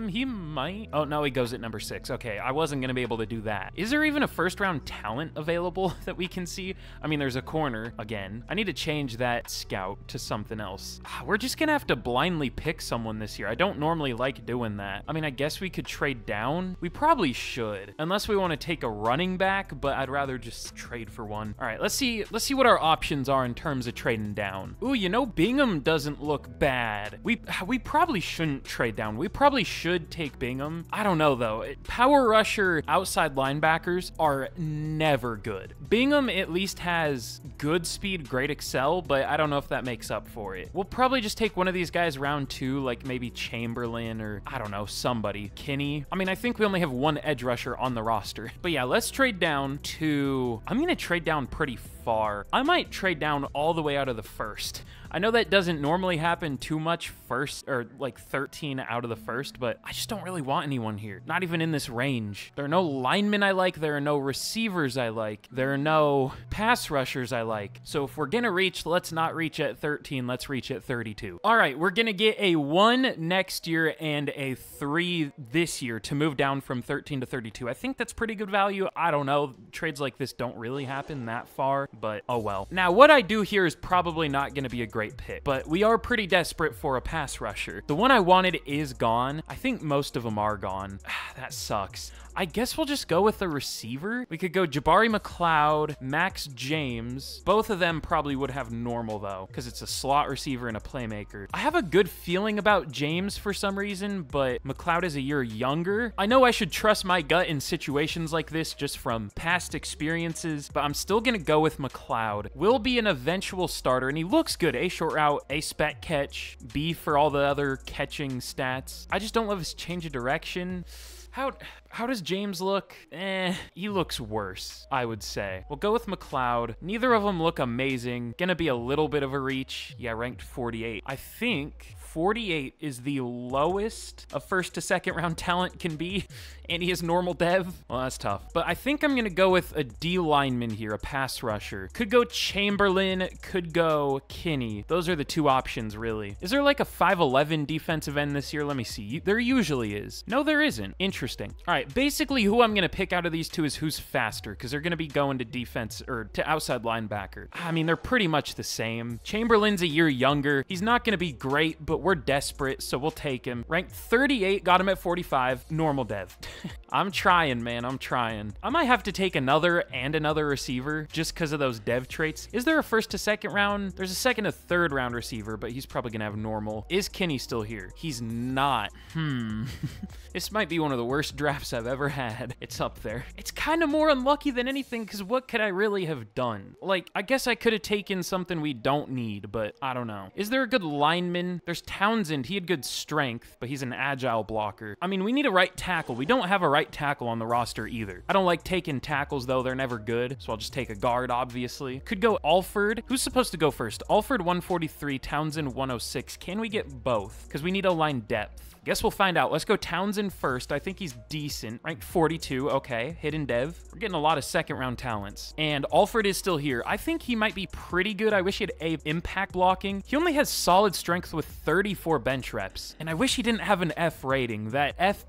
He might. Oh, no, he goes at number 6. Okay, I wasn't gonna be able to do that. Is there even a first-round talent available that we can see? I mean, there's a corner, again. I need to change that scout to something else. We're just gonna have to blindly pick someone this year. I don't normally like doing that. I mean, I guess we could trade down. We probably should, unless we want to take a running back, but I'd rather just trade for one. All right, let's see what our options are in terms of trading down. Ooh, you know, Bingham doesn't look bad. We probably shouldn't trade down. We probably should take Bingham. I don't know, though. Power rusher outside linebackers are never good. Bingham at least has good speed, great excel, but I don't know if that makes up for it. We'll probably just take one of these guys round 2, like maybe Chamberlain or, I don't know, somebody. Kinney. I mean, I think we only have one edge rusher on the roster. But yeah, let's trade down to... I'm going to trade down pretty far. I might trade down all the way out of the first. I know that doesn't normally happen too much first, or like 13 out of the first, but I just don't really want anyone here. Not even in this range. There are no linemen I like. There are no receivers I like. There are no pass rushers I like. So if we're gonna reach, let's not reach at 13. Let's reach at 32. All right, we're gonna get a 1 next year and a 3 this year to move down from 13 to 32. I think that's pretty good value. I don't know. Trades like this don't really happen that far, but oh well. Now, what I do here is probably not gonna be a great pick, but we are pretty desperate for a pass rusher. The one I wanted is gone. I think most of them are gone. That sucks. I guess we'll just go with a receiver. We could go Jabari McLeod, Max James. Both of them probably would have normal though, because it's a slot receiver and a playmaker. I have a good feeling about James for some reason, but McLeod is a year younger. I know I should trust my gut in situations like this just from past experiences, but I'm still gonna go with McLeod. Will be an eventual starter, and he looks good. A short route, A spec catch, B for all the other catching stats. I just don't love his change of direction. How does James look? He looks worse, I would say. We'll go with McLeod. Neither of them look amazing. Gonna be a little bit of a reach. Yeah, ranked 48. I think 48 is the lowest a first to second round talent can be, and he is normal dev. Well, that's tough. But I think I'm gonna go with a D lineman here, a pass rusher. Could go Chamberlain, could go Kinney. Those are the two options, really. Is there like a 5'11 defensive end this year? Let me see. There usually is. No, there isn't. Interesting. All right, basically who I'm gonna pick out of these two is who's faster, because they're gonna be going to defense, or to outside linebacker. I mean, they're pretty much the same. Chamberlain's a year younger. He's not gonna be great, but we're desperate, so we'll take him. Ranked 38, got him at 45, normal dev. I'm trying, man, I'm trying. I might have to take another receiver just because of those dev traits. Is there a first to second round? There's a second to third round receiver, but he's probably gonna have normal. Is Kinney still here? He's not. This might be one of the worst drafts I've ever had. It's up there. It's kind of more unlucky than anything, because what could I really have done? Like, I guess I could have taken something we don't need, but I don't know. Is there a good lineman? There's Townsend. He had good strength, but he's an agile blocker. I mean, we need a right tackle. We don't have a right tackle on the roster either. I don't like taking tackles, though. They're never good, so I'll just take a guard, obviously. Could go Alford. Who's supposed to go first? Alford 143, Townsend 106. Can we get both? Because we need O-line depth. Guess we'll find out. Let's go Townsend first. I think he's decent. Ranked 42. Okay. Hidden dev. We're getting a lot of second round talents. And Alford is still here. I think he might be pretty good. I wish he had A, impact blocking. He only has solid strength with 34 bench reps. And I wish he didn't have an F rating. That F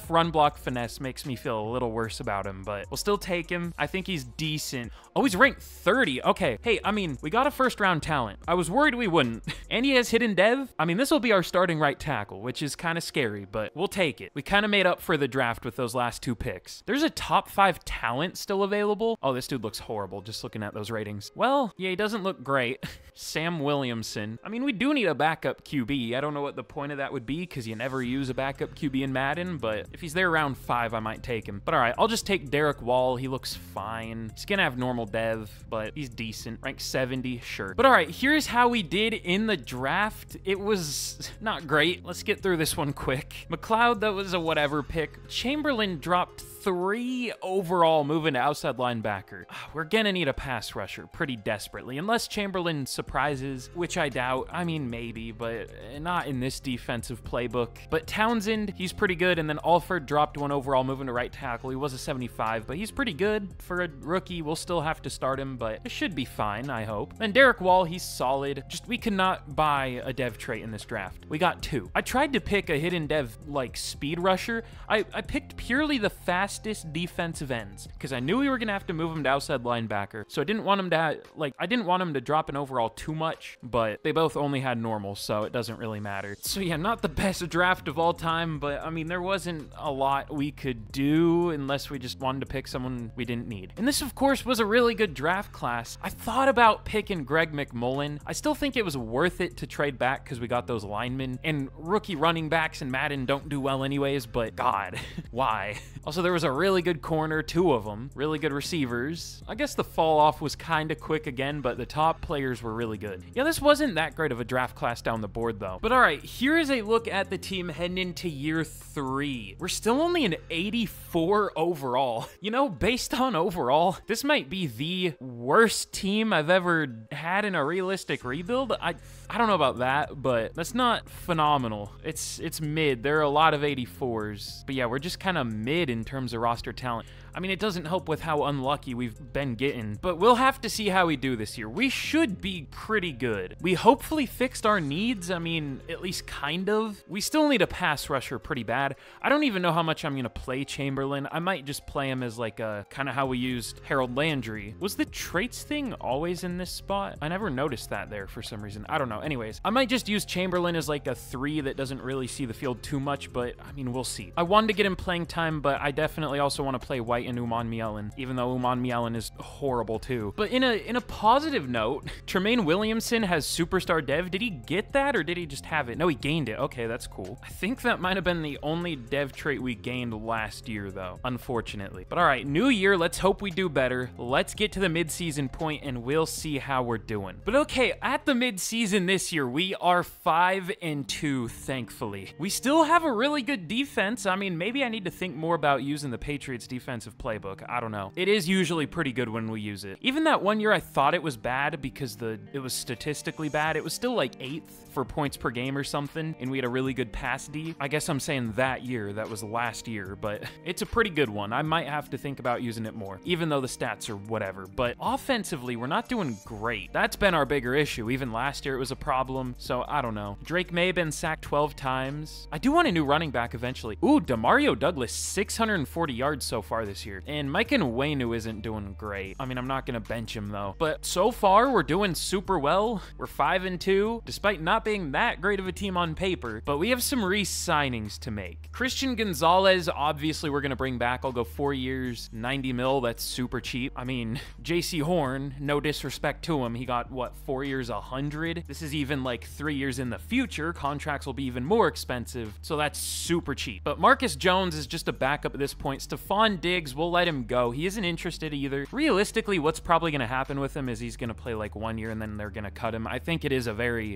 run block finesse makes me feel a little worse about him, but we'll still take him. I think he's decent. Oh, he's ranked 30. Okay. Hey, I mean, we got a first round talent. I was worried we wouldn't. And he has hidden dev. I mean, this will be our starting right tackle, which is kind of scary, but we'll take it. We kind of made up for the draft with those last two picks. There's a top 5 talent still available. Oh, this dude looks horrible just looking at those ratings. Well, yeah, he doesn't look great. Sam Williamson. I mean, we do need a backup QB. I don't know what the point of that would be, because you never use a backup QB in Madden, but if he's there around 5, I might take him. But all right, I'll just take Derek Wall. He looks fine. He's gonna have normal dev, but he's decent. Ranked 70, sure. But all right, here's how we did in the draft. It was not great. Let's get through this one quick. McLeod, that was a whatever pick. Chamberlain dropped 3 overall, moving to outside linebacker. We're gonna need a pass rusher pretty desperately, unless Chamberlain surprises, which I doubt. I mean, maybe, but not in this defensive playbook. But Townsend, he's pretty good, and then Alford dropped 1 overall, moving to right tackle. He was a 75, but he's pretty good for a rookie. We'll still have to start him, but it should be fine, I hope. And Derek Wall, he's solid. Just, we could not buy a dev trait in this draft. We got 2. I tried to pick a hidden dev, like, speed rusher. I picked purely the fastest defensive ends, because I knew we were gonna have to move him to outside linebacker, so I didn't want him to I didn't want him to drop an overall too much, but they both only had normal, so it doesn't really matter. So yeah, not the best draft of all time, but I mean, there wasn't a lot we could do unless we just wanted to pick someone we didn't need. And this, of course, was a really good draft class. I thought about picking Greg McMullen. I still think it was worth it to trade back because we got those linemen, and rookie running backs in Madden don't do well anyways, but God, why? Also, there was a really good corner, 2 of them, really good receivers. I guess the fall off was kind of quick again, but the top players were really good. Yeah, this wasn't that great of a draft class down the board though. But all right, here is a look at the team heading into year 3. We're still only an 84 overall. You know, based on overall, this might be the worst team I've ever had in a realistic rebuild. I don't know about that, but that's not phenomenal. It's mid. There are a lot of 84s, but yeah, we're just kind of mid in terms of roster talent. I mean, it doesn't help with how unlucky we've been getting, but we'll have to see how we do this year. We should be pretty good. We hopefully fixed our needs. I mean, at least kind of. We still need a pass rusher pretty bad. I don't even know how much I'm going to play Chamberlain. I might just play him as like a kind of how we used Harold Landry. Was the traits thing always in this spot? I never noticed that there for some reason. I don't know. Anyways, I might just use Chamberlain as like a 3 that doesn't really see the field too much, but I mean, we'll see. I wanted to get him playing time, but I definitely also want to play White White and Uman Mielen, even though Uman Mielen is horrible too. But in a positive note, Tremaine Williamson has superstar dev. Did he get that or did he just have it? No, he gained it. Okay, that's cool. I think that might have been the only dev trait we gained last year though, unfortunately. But all right, new year, let's hope we do better. Let's get to the mid-season point and we'll see how we're doing. But okay, at the mid-season this year, we are 5-2, thankfully. We still have a really good defense. I mean, maybe I need to think more about using the Patriots defensive playbook. I don't know. It is usually pretty good when we use it. Even that one year I thought it was bad because it was statistically bad. It was still like 8th for points per game or something, and we had a really good pass D. I guess I'm saying that year. That was last year, but it's a pretty good one. I might have to think about using it more, even though the stats are whatever. But offensively, we're not doing great. That's been our bigger issue. Even last year, it was a problem, so I don't know. Drake May been sacked 12 times. I do want a new running back eventually. Ooh, Demario Douglas, 640 yards so far this year. And Mike Nwenu isn't doing great. I mean, I'm not going to bench him, though. But so far, we're doing super well. We're 5-2, despite not being that great of a team on paper. But we have some re-signings to make. Christian Gonzalez, obviously, we're going to bring back. I'll go 4 years, 90 mil. That's super cheap. I mean, JC Horn, no disrespect to him. He got, what, 4 years, 100? This is even like 3 years in the future. Contracts will be even more expensive. So that's super cheap. But Marcus Jones is just a backup at this point. STEFON DIGGS, we'll let him go. He isn't interested either. Realistically, what's probably going to happen with him is he's going to play like 1 year and then they're going to cut him. I think it is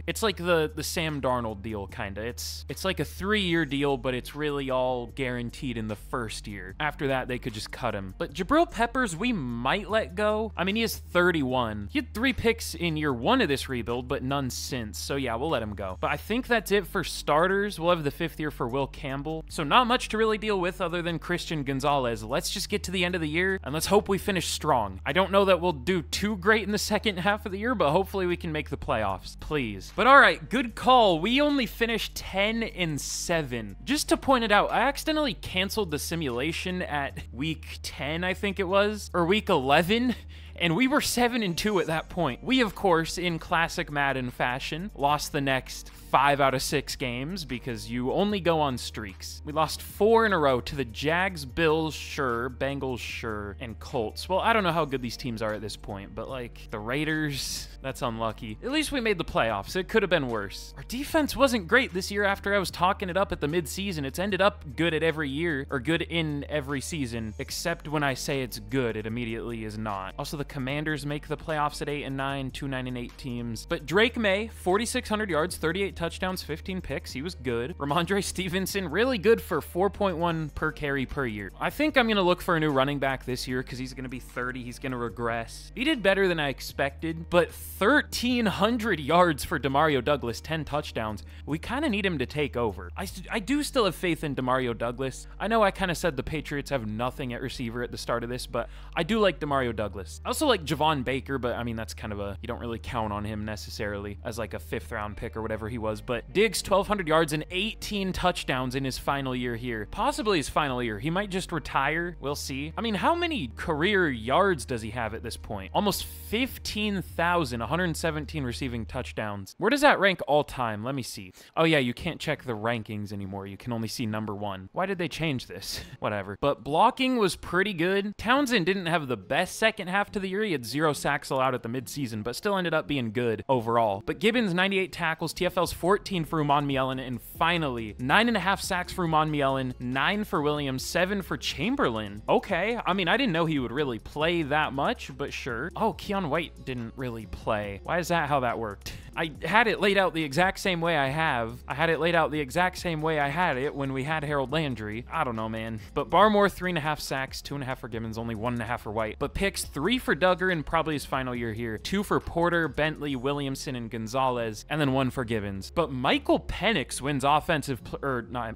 it's like the Sam Darnold deal, kind of. It's like a 3-year deal, but it's really all guaranteed in the first year. After that, they could just cut him. But Jabril Peppers, we might let go. I mean, he is 31. He had 3 picks in year 1 of this rebuild, but none since. So yeah, we'll let him go. But I think that's it for starters. We'll have the 5th year for Will Campbell. So not much to really deal with other than Christian Gonzalez. Let's just get to the end of the year and let's hope we finish strong. I don't know that we'll do too great in the second half of the year, but hopefully we can make the playoffs, please. But all right, good call. We only finished 10-7. Just to point it out, I accidentally canceled the simulation at week 10, I think it was, or week 11. And we were 7-2 at that point. We, of course, in classic Madden fashion, lost the next 5 out of 6 games because you only go on streaks. We lost 4 in a row to the Jags, Bills, sure, Bengals, sure, and Colts. Well, I don't know how good these teams are at this point, but like the Raiders, that's unlucky. At least we made the playoffs. It could have been worse. Our defense wasn't great this year after I was talking it up at the midseason. It's ended up good at every year, or good in every season, except when I say it's good, it immediately is not. Also, the Commanders make the playoffs at 8-9, 2-9-8 teams. But Drake May, 4,600 yards, 38 touchdowns, 15 picks. He was good. Ramondre Stevenson, really good for 4.1 per carry per year. I think I'm going to look for a new running back this year because he's going to be 30. He's going to regress. He did better than I expected, but 1,300 yards for Demario Douglas, 10 touchdowns. We kind of need him to take over. I do still have faith in Demario Douglas. I know I kind of said the Patriots have nothing at receiver at the start of this, but I do like Demario Douglas. I also like Javon Baker, but I mean, that's kind of you don't really count on him necessarily as like a 5th round pick or whatever he was. But Diggs, 1,200 yards and 18 touchdowns in his final year here. Possibly his final year. He might just retire. We'll see. I mean, how many career yards does he have at this point? Almost 15,000, 117 receiving touchdowns. Where does that rank all time? Let me see. Oh yeah, you can't check the rankings anymore. You can only see number 1. Why did they change this? Whatever. But blocking was pretty good. Townsend didn't have the best second half to the year. He had 0 sacks allowed at the midseason, but still ended up being good overall. But Gibbons, 98 tackles, TFL's 14 for Uman Mielen, and finally, 9.5 sacks for Uman Mielen, 9 for Williams, 7 for Chamberlain. Okay, I mean, I didn't know he would really play that much, but sure. Oh, Keon White didn't really play. Why is that how that worked? I had it laid out the exact same way I had it laid out the exact same way I had it when we had Harold Landry. I don't know, man. But Barmore, 3.5 sacks, 2.5 for Gibbons, only 1.5 for White. But picks, 3 for Duggar in probably his final year here, 2 for Porter, Bentley, Williamson, and Gonzalez, and then 1 for Gibbons. But Michael Penix wins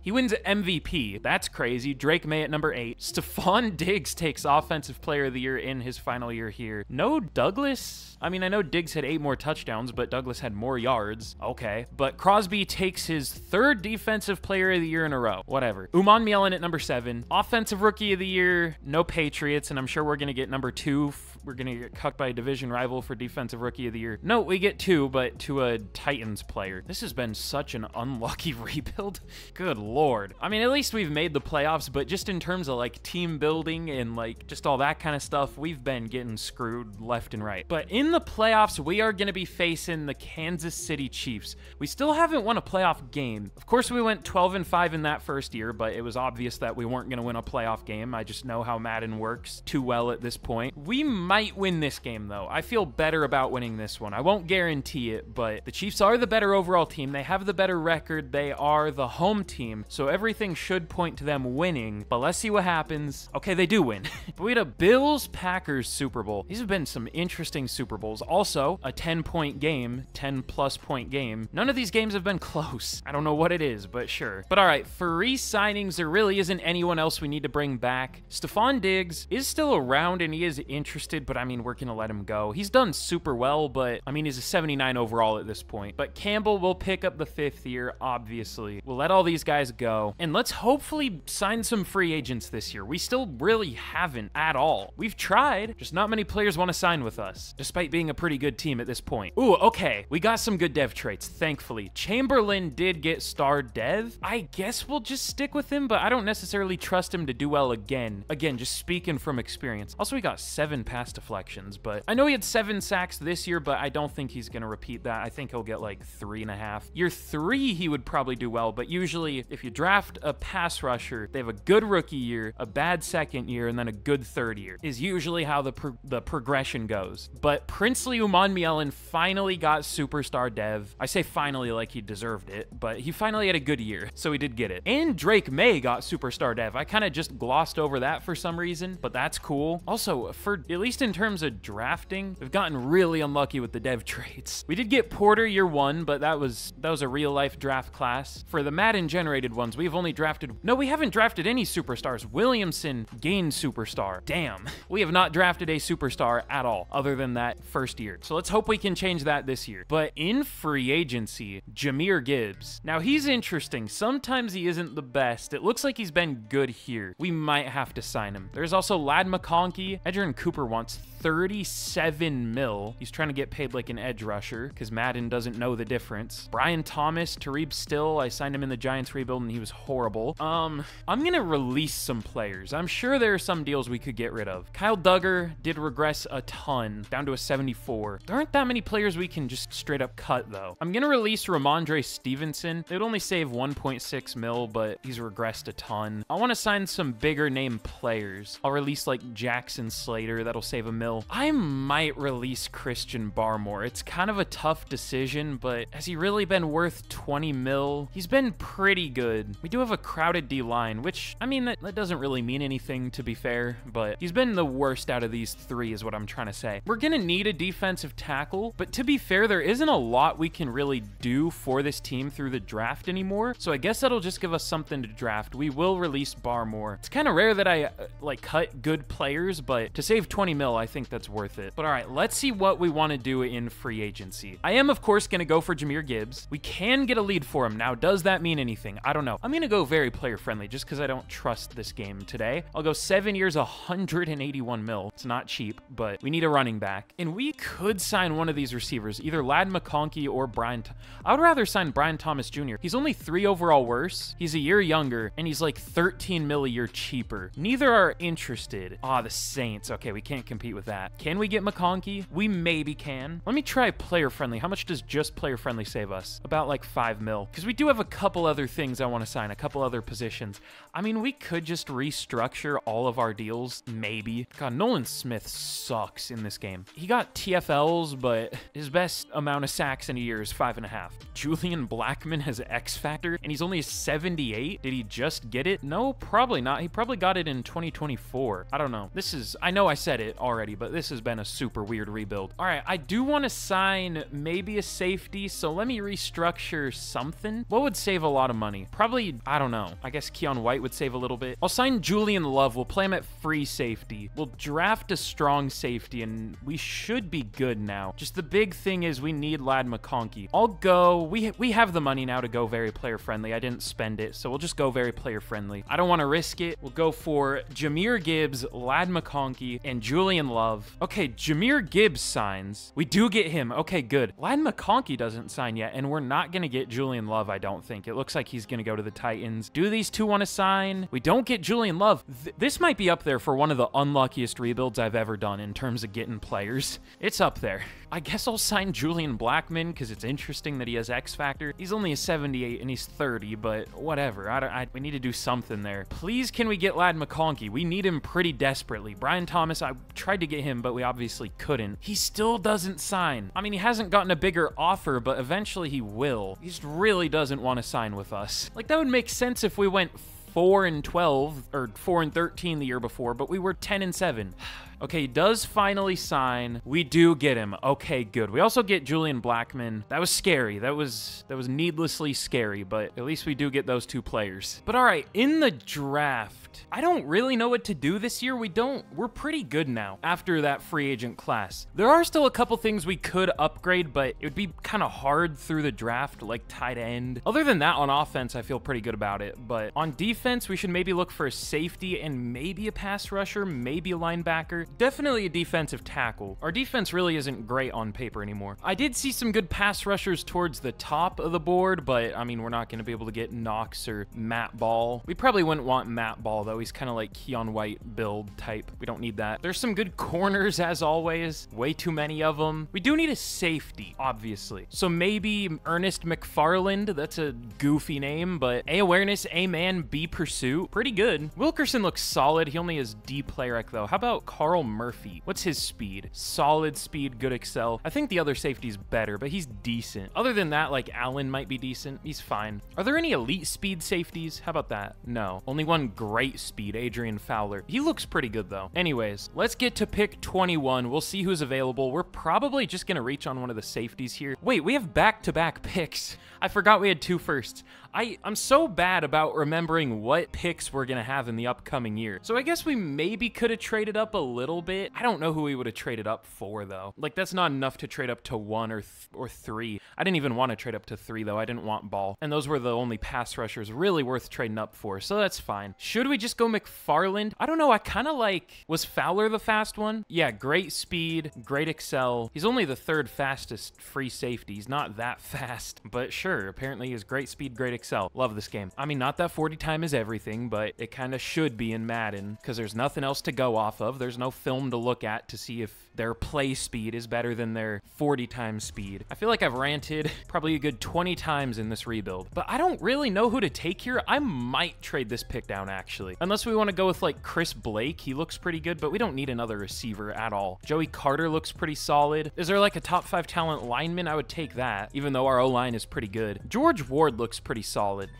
he wins MVP. That's crazy. Drake May at number 8. STEFON DIGGS takes Offensive Player of the Year in his final year here. No Douglas? I mean, I know Diggs had 8 more touchdowns, but Douglas had had more yards. Okay. But Crosby takes his 3rd Defensive Player of the Year in a row. Whatever. Uman Mielen at number 7. Offensive Rookie of the Year, no Patriots, and I'm sure we're going to get number 2. We're going to get cucked by a division rival for Defensive Rookie of the Year. No, we get 2, but to a Titans player. This has been such an unlucky rebuild. Good Lord. I mean, at least we've made the playoffs, but just in terms of like team building and like just all that kind of stuff, we've been getting screwed left and right. But in the playoffs, we are going to be facing the Kansas City Chiefs. We still haven't won a playoff game. Of course, we went 12-5 in that first year, but it was obvious that we weren't going to win a playoff game. I just know how Madden works too well at this point. We might win this game, though. I feel better about winning this one. I won't guarantee it, but the Chiefs are the better overall team. They have the better record. They are the home team, so everything should point to them winning, but let's see what happens. Okay, they do win. But we had a Bills-Packers Super Bowl. These have been some interesting Super Bowls. Also, a 10-point game, 10-plus point game. None of these games have been close. I don't know what it is, but sure. But all right, for re-signings, there really isn't anyone else we need to bring back. STEFON DIGGS is still around, and he is interested, but I mean, we're gonna let him go. He's done super well, but I mean, he's a 79 overall at this point. But Campbell will pick up the 5th year, obviously. We'll let all these guys go, and let's hopefully sign some free agents this year. We still really haven't at all. We've tried, just not many players want to sign with us, despite being a pretty good team at this point. Ooh, okay, we got some good dev traits, thankfully. Chamberlain did get star dev. I guess we'll just stick with him, but I don't necessarily trust him to do well again. Again, just speaking from experience. Also, we got 7 pass deflections, but I know he had 7 sacks this year, but I don't think he's gonna repeat that. I think he'll get like 3.5. Year 3, he would probably do well, but usually if you draft a pass rusher, they have a good rookie year, a bad second year, and then a good 3rd year, is usually how the progression goes. But Princely Uman Mielen finally got superstar dev. I say finally like he deserved it, but he finally had a good year, so he did get it. And Drake May got superstar dev. I kind of just glossed over that for some reason, but that's cool. Also, for at least in terms of drafting, we've gotten really unlucky with the dev traits. We did get Porter year 1, but that was a real life draft class. For the Madden generated ones, we've only drafted, no, we haven't drafted any superstars. Williamson gained superstar. Damn. We have not drafted a superstar at all, other than that first year. So let's hope we can change that this year. But in free agency, Jahmyr Gibbs. Now he's interesting. Sometimes he isn't the best. It looks like he's been good here. We might have to sign him. There's also Lad McConkey. Edgerrin Cooper wants 37 mil. He's trying to get paid like an edge rusher because Madden doesn't know the difference. Brian Thomas, Tariq Still. I signed him in the Giants rebuild and he was horrible. I'm gonna release some players. I'm sure there are some deals we could get rid of. Kyle Duggar did regress a ton, down to a 74. There aren't that many players we can just straight up cut though. I'm gonna release Ramondre Stevenson. They'd only save 1.6 mil, but he's regressed a ton. I want to sign some bigger name players. I'll release like Jackson Slater. That'll save a mil. I might release Christian Barmore. It's kind of a tough decision, but has he really been worth 20 mil? He's been pretty good. We do have a crowded D-line, which, I mean, that doesn't really mean anything, to be fair, but he's been the worst out of these 3 is what I'm trying to say. We're gonna need a defensive tackle, but to be fair, there isn't a lot we can really do for this team through the draft anymore, so I guess that'll just give us something to draft. We will release Barmore. It's kind of rare that I, like, cut good players, but to save 20 mil, I think that's worth it. But all right, let's see what we want to do in free agency. I am, of course, going to go for Jahmyr Gibbs. We can get a lead for him. Now, does that mean anything? I don't know. I'm going to go very player-friendly just because I don't trust this game today. I'll go 7 years, 181 mil. It's not cheap, but we need a running back. And we could sign one of these receivers, either Lad McConkey or Brian. I would rather sign Brian Thomas Jr. He's only 3 overall worse. He's a year younger, and he's like 13 mil a year cheaper. Neither are interested. Ah, the Saints. Okay, we can't compete with that. Can we get McConkey? We maybe can. Let me try player-friendly. How much does just player-friendly save us? About like 5 mil. Because we do have a couple other things I want to sign, a couple other positions. I mean, we could just restructure all of our deals, maybe. God, Nolan Smith sucks in this game. He got TFLs, but his best amount of sacks in a year is 5.5. Julian Blackmon has X Factor, and he's only 78. Did he just get it? No, probably not. He probably got it in 2024. I don't know. This is, I know I said it already, but this has been a super weird rebuild. All right, I do want to sign maybe a safety, so let me restructure something. What would save a lot of money? Probably, I don't know. I guess Keon White would save a little bit. I'll sign Julian Love. We'll play him at free safety. We'll draft a strong safety, and we should be good now. Just the big thing is we need Ladd McConkey. I'll go, we have the money now to go very player-friendly. I didn't spend it, so we'll just go very player-friendly. I don't want to risk it. We'll go for Jahmyr Gibbs, Ladd McConkey, and Julian Love. Okay, Jahmyr Gibbs signs. We do get him. Okay, good. Ladd McConkey doesn't sign yet, and we're not going to get Julian Love, I don't think. It looks like he's going to go to the Titans. Do these two want to sign? We don't get Julian Love. This might be up there for one of the unluckiest rebuilds I've ever done in terms of getting players. It's up there. I guess I'll sign Julian Blackmon because it's interesting that he has X Factor. He's only a 78 and he's 30, but whatever. We need to do something there. Please, can we get Ladd McConkey? We need him pretty desperately. Brian Thomas, I tried to get him, but we obviously couldn't. He still doesn't sign. I mean, he hasn't gotten a bigger offer, but eventually he will. He just really doesn't want to sign with us. Like, that would make sense if we went 4-12 or 4-13 the year before, but we were 10-7. Okay, he does finally sign. We do get him. Okay, good. We also get Julian Blackmon. That was scary. That was needlessly scary, but at least we do get those two players. But all right, in the draft, I don't really know what to do this year. We're pretty good now after that free agent class. There are still a couple things we could upgrade, but it would be kind of hard through the draft, like tight end. Other than that, on offense, I feel pretty good about it. But on defense, we should maybe look for a safety and maybe a pass rusher, maybe a linebacker. Definitely a defensive tackle. Our defense really isn't great on paper anymore. I did see some good pass rushers towards the top of the board, but I mean, we're not going to be able to get Knox or Matt Ball. We probably wouldn't want Matt Ball, though. He's kind of like Keon White build type. We don't need that. There's some good corners, as always. Way too many of them. We do need a safety, obviously. So maybe Ernest McFarland. That's a goofy name, but A awareness, A man, B pursuit. Pretty good. Wilkerson looks solid. He only has D player rec, though. How about Carl Murphy? What's his speed? Solid speed, good excel. I think the other safety's better, but he's decent. Other than that, like Allen might be decent. He's fine. Are there any elite speed safeties? How about that? No. Only one great speed, Adrian Fowler. He looks pretty good, though. Anyways, let's get to pick 21. We'll see who's available. We're probably just gonna reach on one of the safeties here. Wait, we have back-to-back picks. I forgot we had two firsts. I'm so bad about remembering what picks we're gonna have in the upcoming year. So I guess we maybe could have traded up a little bit. I don't know who we would have traded up for, though. Like, that's not enough to trade up to 1 or 3. I didn't even want to trade up to 3, though. I didn't want Ball. And those were the only pass rushers really worth trading up for, so that's fine. Should we just go McFarland? I don't know. I kind of like... Was Fowler the fast one? Yeah, great speed, great excel. He's only the 3rd fastest free safety. He's not that fast, but sure. Apparently he has great speed, great excel. Love this game. I mean, not that 40 time is everything, but it kind of should be in Madden because there's nothing else to go off of. There's no film to look at to see if their play speed is better than their 40 times speed. I feel like I've ranted probably a good 20 times in this rebuild, but I don't really know who to take here. I might trade this pick down, actually. Unless we want to go with, like, Chris Blake. He looks pretty good, but we don't need another receiver at all. Joey Carter looks pretty solid. Is there, like, a top 5 talent lineman? I would take that, even though our O-line is pretty good. George Ward looks pretty solid.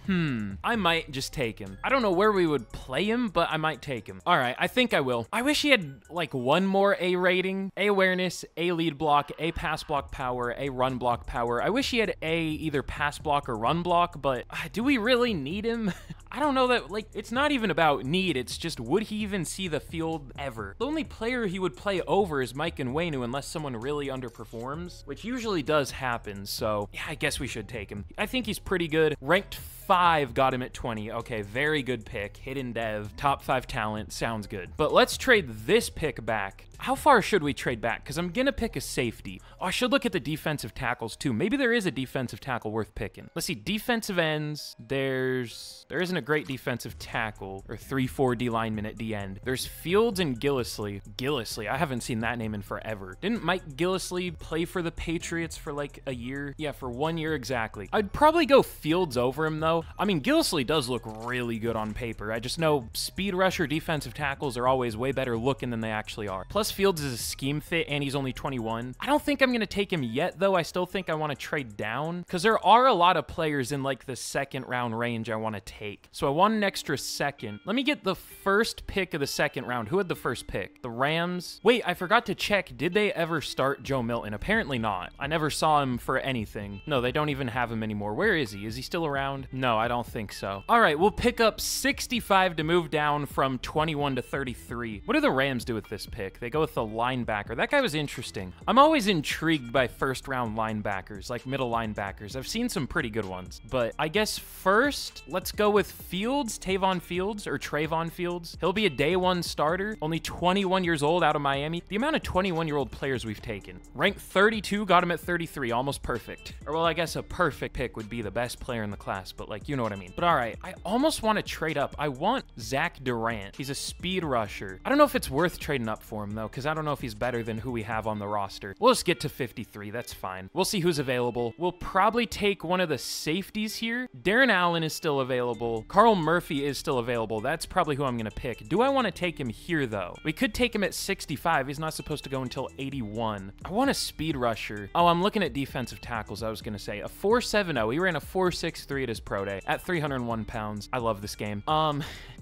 I might just take him. I don't know where we would play him, but I might take him. All right, I think I will. I wish he had, like, one more A rating. A awareness, A lead block, A pass block power, A run block power. I wish he had A either pass block or run block, but do we really need him? I don't know that, like, it's not even about need. It's just, would he even see the field ever? The only player he would play over is Mike Nwenu unless someone really underperforms, which usually does happen. So yeah, I guess we should take him. I think he's pretty good. Ranked 5 got him at 20. Okay, very good pick. Hidden dev, top 5 talent, sounds good. But let's trade this pick back. How far should we trade back? Because I'm gonna pick a safety. Oh, I should look at the defensive tackles too. Maybe there is a defensive tackle worth picking. Let's see, defensive ends. There isn't a great defensive tackle or 3-4 D lineman at the end. There's Fields and Gillislee. Gillislee, I haven't seen that name in forever. Didn't Mike Gillislee play for the Patriots for like a year? Yeah, for 1 year exactly. I'd probably go Fields over him though. I mean, Gillislee does look really good on paper. I just know speed rusher defensive tackles are always way better looking than they actually are. Plus Plus Fields is a scheme fit and he's only 21. I don't think I'm going to take him yet, though. I still think I want to trade down because there are a lot of players in like the second round range I want to take. So I want an extra second. Let me get the first pick of the second round. Who had the first pick? The Rams. Wait, I forgot to check. Did they ever start Joe Milton? Apparently not. I never saw him for anything. No, they don't even have him anymore. Where is he? Is he still around? No, I don't think so. All right, we'll pick up 65 to move down from 21 to 33. What do the Rams do with this pick? They go with the linebacker. That guy was interesting. I'm always intrigued by first round linebackers, like middle linebackers. I've seen some pretty good ones, but I guess first, let's go with Fields, Trayvon Fields. He'll be a day one starter, only 21 years old out of Miami. The amount of 21-year-old players we've taken. Ranked 32, got him at 33, almost perfect. Or well, I guess a perfect pick would be the best player in the class, but like, you know what I mean. But all right, I almost want to trade up. I want Zach Durant. He's a speed rusher. I don't know if it's worth trading up for him though, because I don't know if he's better than who we have on the roster. We'll just get to 53, that's fine. We'll see who's available. We'll probably take one of the safeties here. Darren Allen is still available. Carl Murphy is still available. That's probably who I'm going to pick. Do I want to take him here though? We could take him at 65. He's not supposed to go until 81. I want a speed rusher. Oh, I'm looking at defensive tackles. I was going to say a 4.70. He ran a 4.63 at his pro day at 301 pounds. I love this game.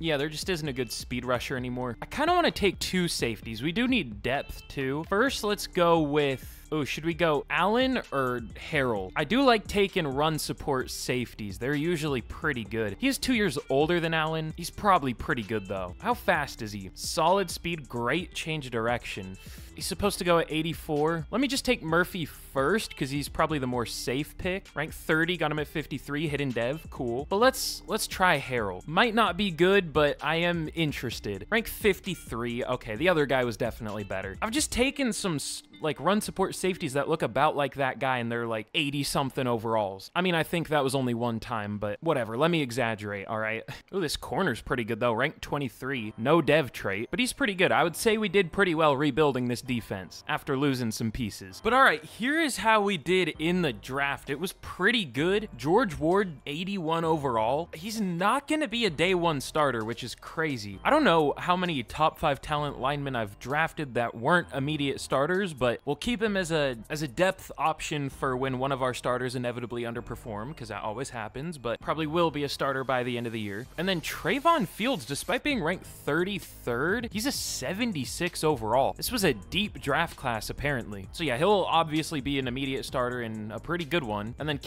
Yeah, there just isn't a good speed rusher anymore. I kind of want to take two safeties. We do need depth too. First, let's go with... Oh, should we go Allen or Harrell? I do like taking run support safeties. They're usually pretty good. He is 2 years older than Allen. He's probably pretty good though. How fast is he? Solid speed, great change of direction. He's supposed to go at 84. Let me just take Murphy first because he's probably the more safe pick. Rank 30, got him at 53, hidden dev, cool. But let's try Harrell. Might not be good, but I am interested. Rank 53, okay, the other guy was definitely better. I've just taken some like run support safeties that look about like that guy and they're like 80 something overalls. I mean, I think that was only one time, but whatever, let me exaggerate, all right? Oh, this corner's pretty good though, rank 23, no dev trait, but he's pretty good. I would say we did pretty well rebuilding this defense after losing some pieces. But all right, here is how we did in the draft. It was pretty good. George Ward, 81 overall. He's not gonna be a day one starter, which is crazy. I don't know how many top 5 talent linemen I've drafted that weren't immediate starters, but we'll keep him as a depth option for when one of our starters inevitably underperform, because that always happens, but probably will be a starter by the end of the year. And then Trayvon Fields, despite being ranked 33rd, he's a 76 overall. This was a deep draft class, apparently. So yeah, he'll obviously be an immediate starter and a pretty good one. And then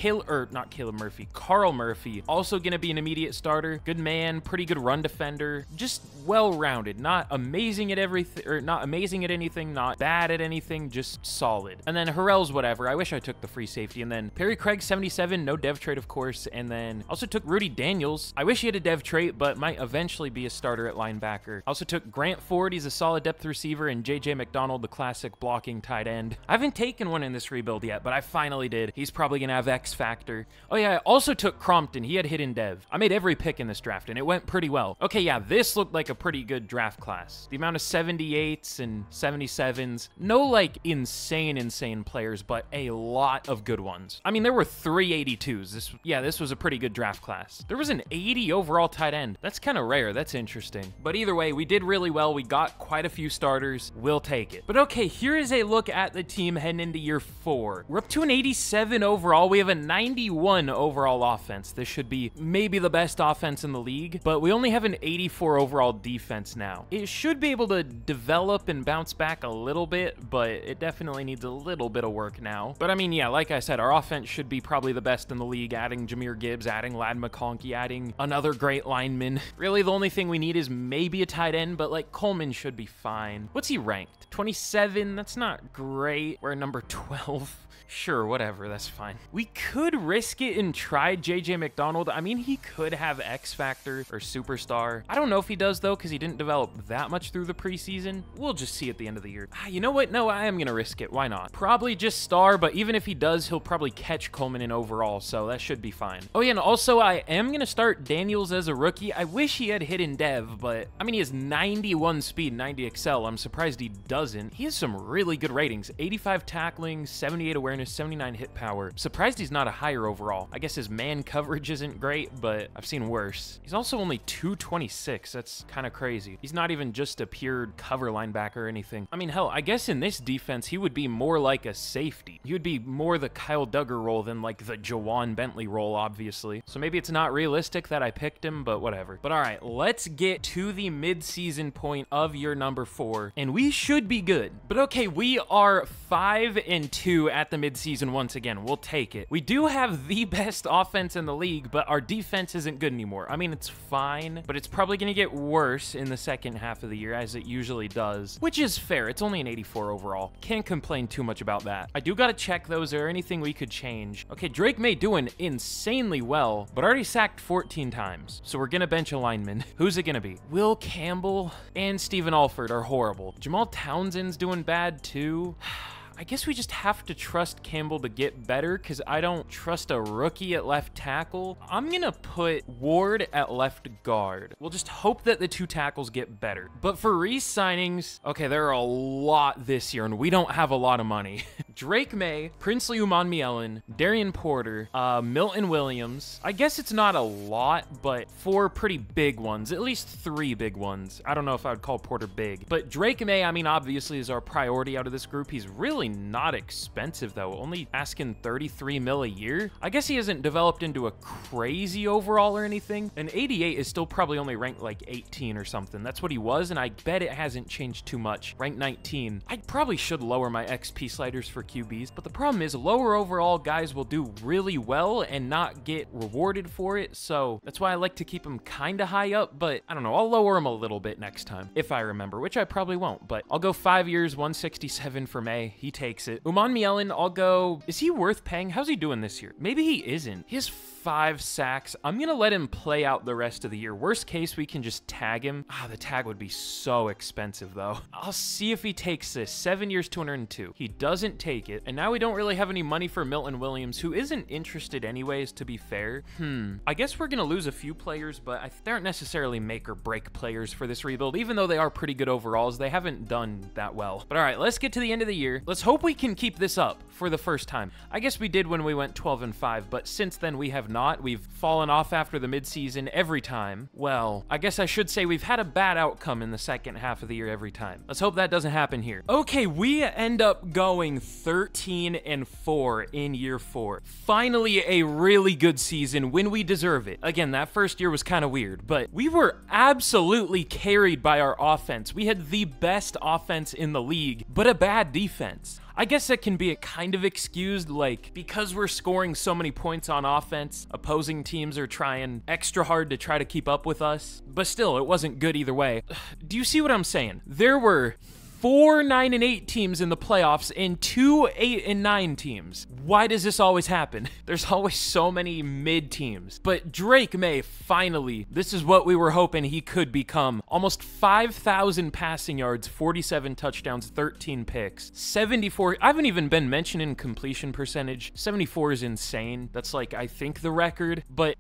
Carl Murphy, also gonna be an immediate starter. Good man, pretty good run defender, just well-rounded, not amazing at everything, or not amazing at anything, not bad at anything, just solid. And then Harrell's whatever. I wish I took the free safety. And then Perry Craig, 77, no dev trait, of course. And then also took Rudy Daniels. I wish he had a dev trait, but might eventually be a starter at linebacker. Also took Grant Ford. He's a solid depth receiver. And JJ McDonald, the classic blocking tight end. I haven't taken one in this rebuild yet, but I finally did. He's probably gonna have X factor. Oh yeah, I also took Crompton. He had hidden dev. I made every pick in this draft and it went pretty well. Okay, yeah, this looked like a pretty good draft class. The amount of 78s and 77s, no like insane players, but a lot of good ones. I mean, there were 3 82s. This was a pretty good draft class. There was an 80 overall tight end. That's kind of rare. That's interesting. But either way, we did really well. We got quite a few starters. We'll take it. But okay, here is a look at the team heading into year 4. We're up to an 87 overall. We have a 91 overall offense. This should be maybe the best offense in the league, but we only have an 84 overall defense now. It should be able to develop and bounce back a little bit, but it definitely needs a little bit of work now. But I mean, yeah, like I said, our offense should be probably the best in the league, adding Jahmyr Gibbs, adding Ladd McConkey, adding another great lineman. Really, the only thing we need is maybe a tight end, but like Coleman should be fine. What's he ranked? 27? That's not great. We're number 12. Sure, whatever, that's fine. We could risk it and try JJ McDonald. I mean, he could have X Factor or Superstar. I don't know if he does, though, because he didn't develop that much through the preseason. We'll just see at the end of the year. You know what? No, I am going gonna risk it. Why not? Probably just star, but even if he does, he'll probably catch Coleman in overall, so that should be fine. Oh yeah, and also I am gonna start Daniels as a rookie. I wish he had hidden dev, but I mean, he has 91 speed, 90 excel. I'm surprised he doesn't. He has some really good ratings. 85 tackling, 78 awareness, 79 hit power. Surprised he's not a higher overall. I guess his man coverage isn't great, but I've seen worse. He's also only 226. That's kind of crazy. He's not even just a pure cover linebacker or anything. I mean, hell, I guess in this defense, he would be more like a safety. He would be more the Kyle Duggar role than like the Jawan Bentley role, obviously. So maybe it's not realistic that I picked him, but whatever. But all right, let's get to the mid-season point of year number 4, and we should be good. But okay, we are 5-2 at the mid-season once again. We'll take it. We do have the best offense in the league, but our defense isn't good anymore. I mean, it's fine, but it's probably going to get worse in the second half of the year, as it usually does, which is fair. It's only an 84 overall. Can't complain too much about that. I do got to check those. Is there anything we could change? Okay, Drake May doing insanely well, but already sacked 14 times. So we're going to bench a lineman. Who's it going to be? Will Campbell and Stephen Alford are horrible. Jamal Townsend's doing bad too. I guess we just have to trust Campbell to get better because I don't trust a rookie at left tackle. I'm going to put Ward at left guard. We'll just hope that the 2 tackles get better. But for re-signings, okay, there are a lot this year and we don't have a lot of money. Drake May, Princely Umanmielen, Darian Porter, Milton Williams. I guess it's not a lot, but 4 pretty big ones, at least 3 big ones. I don't know if I would call Porter big, but Drake May, I mean, obviously is our priority out of this group. He's really not expensive though, only asking 33 mil a year. I guess he hasn't developed into a crazy overall or anything. An 88 is still probably only ranked like 18 or something. That's what he was, and I bet it hasn't changed too much. Ranked 19. I probably should lower my XP sliders for QBs, but the problem is lower overall guys will do really well and not get rewarded for it, so that's why I like to keep them kind of high up, but I don't know, I'll lower them a little bit next time, if I remember, which I probably won't, but I'll go 5 years, 167 for May. He takes it. Umanmielen, I'll go, is he worth paying? How's he doing this year? Maybe he isn't. He has 5 sacks. I'm gonna let him play out the rest of the year. Worst case, we can just tag him. The tag would be so expensive though. I'll see if he takes this. 7 years, 202. He doesn't take it, and now we don't really have any money for Milton Williams, who isn't interested anyways, to be fair. I guess we're gonna lose a few players, but they aren't necessarily make or break players for this rebuild, even though they are pretty good overalls. They haven't done that well. But all right, let's get to the end of the year. Let's hope we can keep this up for the first time. I guess we did when we went 12-5, but since then we have not. We've fallen off after the midseason every time. Well, I guess I should say we've had a bad outcome in the second half of the year every time. Let's hope that doesn't happen here. Okay, we end up going 13-4 in year 4. Finally, a really good season when we deserve it. Again, that first year was kind of weird, but we were absolutely carried by our offense. We had the best offense in the league, but a bad defense. I guess that can be kind of excused, like, because we're scoring so many points on offense, opposing teams are trying extra hard to try to keep up with us, but still, it wasn't good either way. Do you see what I'm saying? There were 4 9-8 teams in the playoffs and 2 8-9 teams. Why does this always happen? There's always so many mid teams. But Drake May, finally, this is what we were hoping he could become. Almost 5,000 passing yards, 47 touchdowns, 13 picks, 74. I haven't even been mentioning completion percentage. 74 is insane. That's like, I think the record, but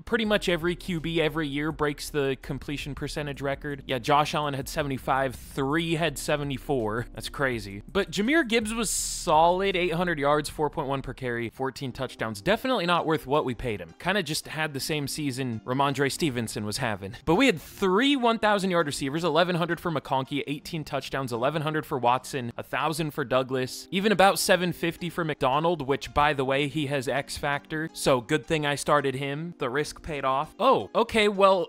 pretty much every QB every year breaks the completion percentage record. Yeah, Josh Allen had 75, 3 had 74. That's crazy. But Jahmyr Gibbs was solid, 800 yards, 4.1 per carry, 14 touchdowns. Definitely not worth what we paid him. Kind of just had the same season Ramondre Stevenson was having. But we had 3 1,000-yard receivers, 1,100 for McConkey, 18 touchdowns, 1,100 for Watson, 1,000 for Douglas, even about 750 for McDonald, which, by the way, he has X Factor, so good thing I started him. The risk paid off. Oh, okay, well...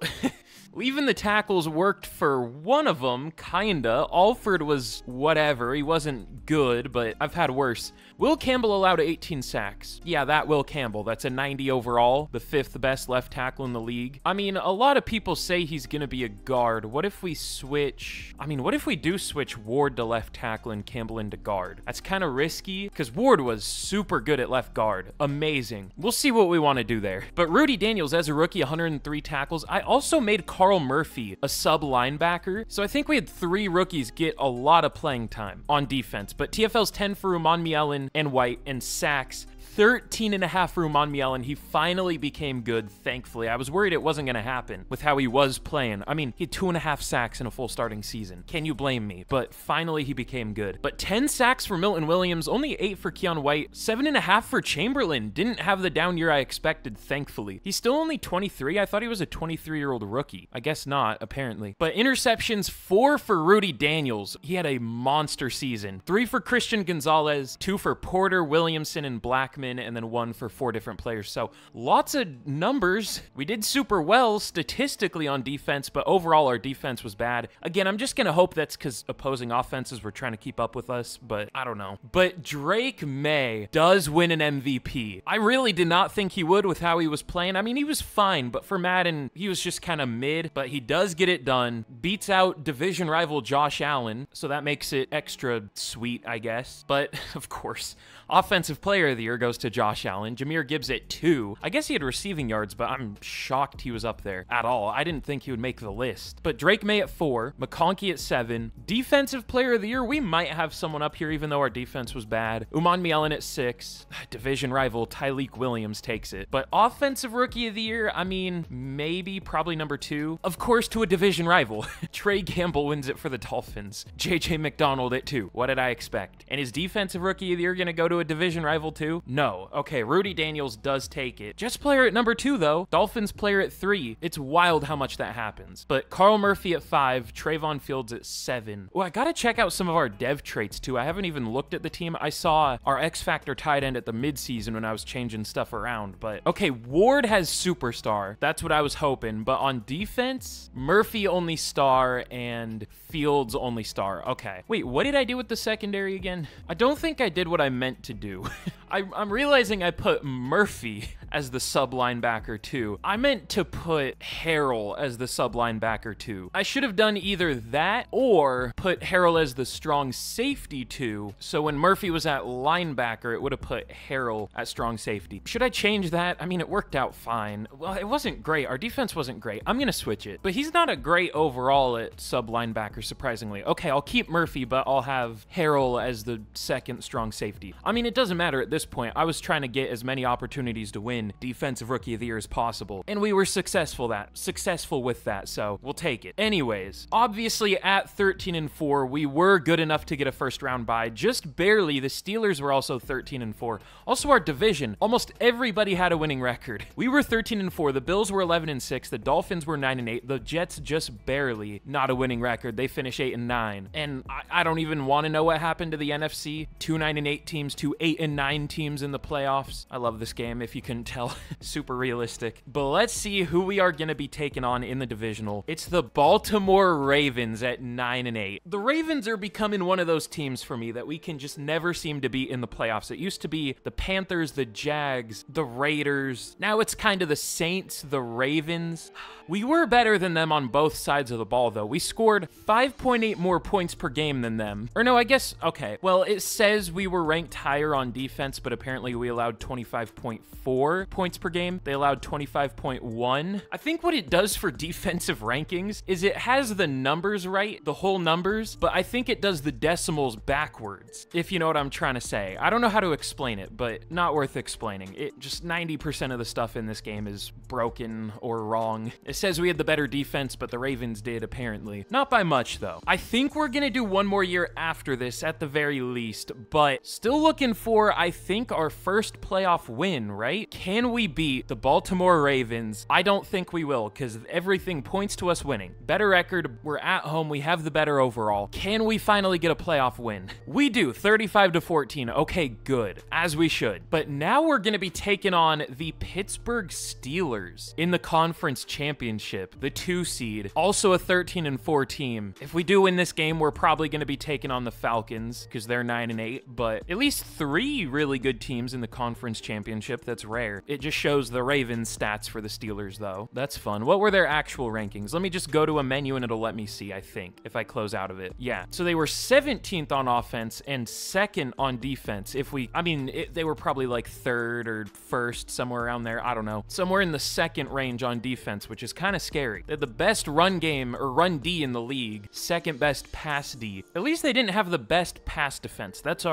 Even the tackles worked for one of them, kinda. Alford was whatever. He wasn't good, but I've had worse. Will Campbell allowed 18 sacks. Yeah, that Will Campbell. That's a 90 overall, the 5th best left tackle in the league. I mean, a lot of people say he's gonna be a guard. What if we switch... I mean, what if we do switch Ward to left tackle and Campbell into guard? That's kind of risky, because Ward was super good at left guard. Amazing. We'll see what we want to do there. But Rudy Daniels, as a rookie, 103 tackles. I also made made Carl Murphy a sub linebacker. So I think we had 3 rookies get a lot of playing time on defense. But TFL's 10 for Uman Mielen and White, and sacks 13.5 for Uman Mielen. He finally became good, thankfully. I was worried it wasn't going to happen with how he was playing. I mean, he had 2.5 sacks in a full starting season. Can you blame me? But finally he became good. But 10 sacks for Milton Williams, only 8 for Keon White, 7.5 for Chamberlain. Didn't have the down year I expected, thankfully. He's still only 23. I thought he was a 23-year-old rookie. I guess not, apparently. But interceptions, 4 for Rudy Daniels. He had a monster season. 3 for Christian Gonzalez, 2 for Porter, Williamson, and Blackman, and then 1 for 4 different players. So lots of numbers. We did super well statistically on defense, but overall our defense was bad. Again, I'm just gonna hope that's because opposing offenses were trying to keep up with us, but I don't know. But Drake May does win an MVP. I really did not think he would with how he was playing. I mean, he was fine, but for Madden, he was just kind of mid, but he does get it done. Beats out division rival Josh Allen, so that makes it extra sweet, I guess. But of course, Offensive Player of the Year goes to Josh Allen. Jahmyr Gibbs at 2. I guess he had receiving yards, but I'm shocked he was up there at all. I didn't think he would make the list. But Drake May at 4. McConkey at 7. Defensive Player of the Year, we might have someone up here even though our defense was bad. Uman Mielen at 6. Division rival Tyleek Williams takes it. But Offensive Rookie of the Year, I mean, maybe, probably number 2. Of course, to a division rival. Trey Campbell wins it for the Dolphins. JJ McDonald at 2. What did I expect? And is Defensive Rookie of the Year gonna go to a division rival too? No. Okay, Rudy Daniels does take it. Just player at number 2 though. Dolphins player at 3. It's wild how much that happens. But Carl Murphy at 5. Trayvon Fields at 7. Oh, I gotta check out some of our dev traits too. I haven't even looked at the team. I saw our X Factor tight end at the midseason when I was changing stuff around. But okay, Ward has superstar. That's what I was hoping. But on defense, Murphy only star and Fields only star. Okay. Wait, what did I do with the secondary again? I don't think I did what I meant to do. I'm realizing I put Murphy as the sub linebacker too. I meant to put Harrell as the sub linebacker too. I should have done either that or put Harrell as the strong safety too. So when Murphy was at linebacker, it would have put Harrell at strong safety. Should I change that? I mean, it worked out fine. Well, it wasn't great. Our defense wasn't great. I'm gonna switch it. But he's not a great overall at sub linebacker, surprisingly. Okay, I'll keep Murphy, but I'll have Harrell as the second strong safety. I mean, it doesn't matter at this point. I was trying to get as many opportunities to win Defensive Rookie of the Year as possible, and we were successful with that, so we'll take it. Anyways, obviously at 13-4, we were good enough to get a first round bye, just barely. The Steelers were also 13-4. Also our division, almost everybody had a winning record. We were 13-4, the Bills were 11-6, the Dolphins were 9-8, the Jets just barely not a winning record. They finish 8-9, and I don't even want to know what happened to the NFC. 2 9-8 teams, 2 8-9 teams in the playoffs. I love this game, if you couldn't tell. Super realistic. But let's see who we are going to be taking on in the divisional. It's the Baltimore Ravens at 9-8. The Ravens are becoming one of those teams for me that we can just never seem to beat in the playoffs. It used to be the Panthers, the Jags, the Raiders. Now it's kind of the Saints, the Ravens. We were better than them on both sides of the ball, though. We scored 5.8 more points per game than them. Or no, I guess, okay. Well, it says we were ranked higher on defense, but apparently we allowed 25.4 points per game. They allowed 25.1. I think what it does for defensive rankings is it has the numbers right, the whole numbers, but I think it does the decimals backwards, if you know what I'm trying to say. I don't know how to explain it, but not worth explaining. It just 90% of the stuff in this game is broken or wrong. It says we had the better defense, but the Ravens did, apparently. Not by much, though. I think we're gonna do one more year after this, at the very least, but still looking for, I think, our first playoff win, right? Can we beat the Baltimore Ravens? I don't think we will, because everything points to us winning. Better record, we're at home, we have the better overall. Can we finally get a playoff win? We do, 35-14. Okay, good, as we should. But now we're gonna be taking on the Pittsburgh Steelers in the conference championship, the 2 seed, also a 13-4 team. If we do win this game, we're probably gonna be taking on the Falcons, because they're 9-8, but at least 3 really good teams teams in the conference championship. That's rare. It just shows the Ravens stats for the Steelers, though. That's fun. What were their actual rankings? Let me just go to a menu and it'll let me see, I think, if I close out of it. Yeah. So they were 17th on offense and 2nd on defense. They were probably like 3rd or 1st, somewhere around there. I don't know. Somewhere in the 2nd range on defense, which is kind of scary. They're the best run game or run D in the league. 2nd best pass D. At least they didn't have the best pass defense. That's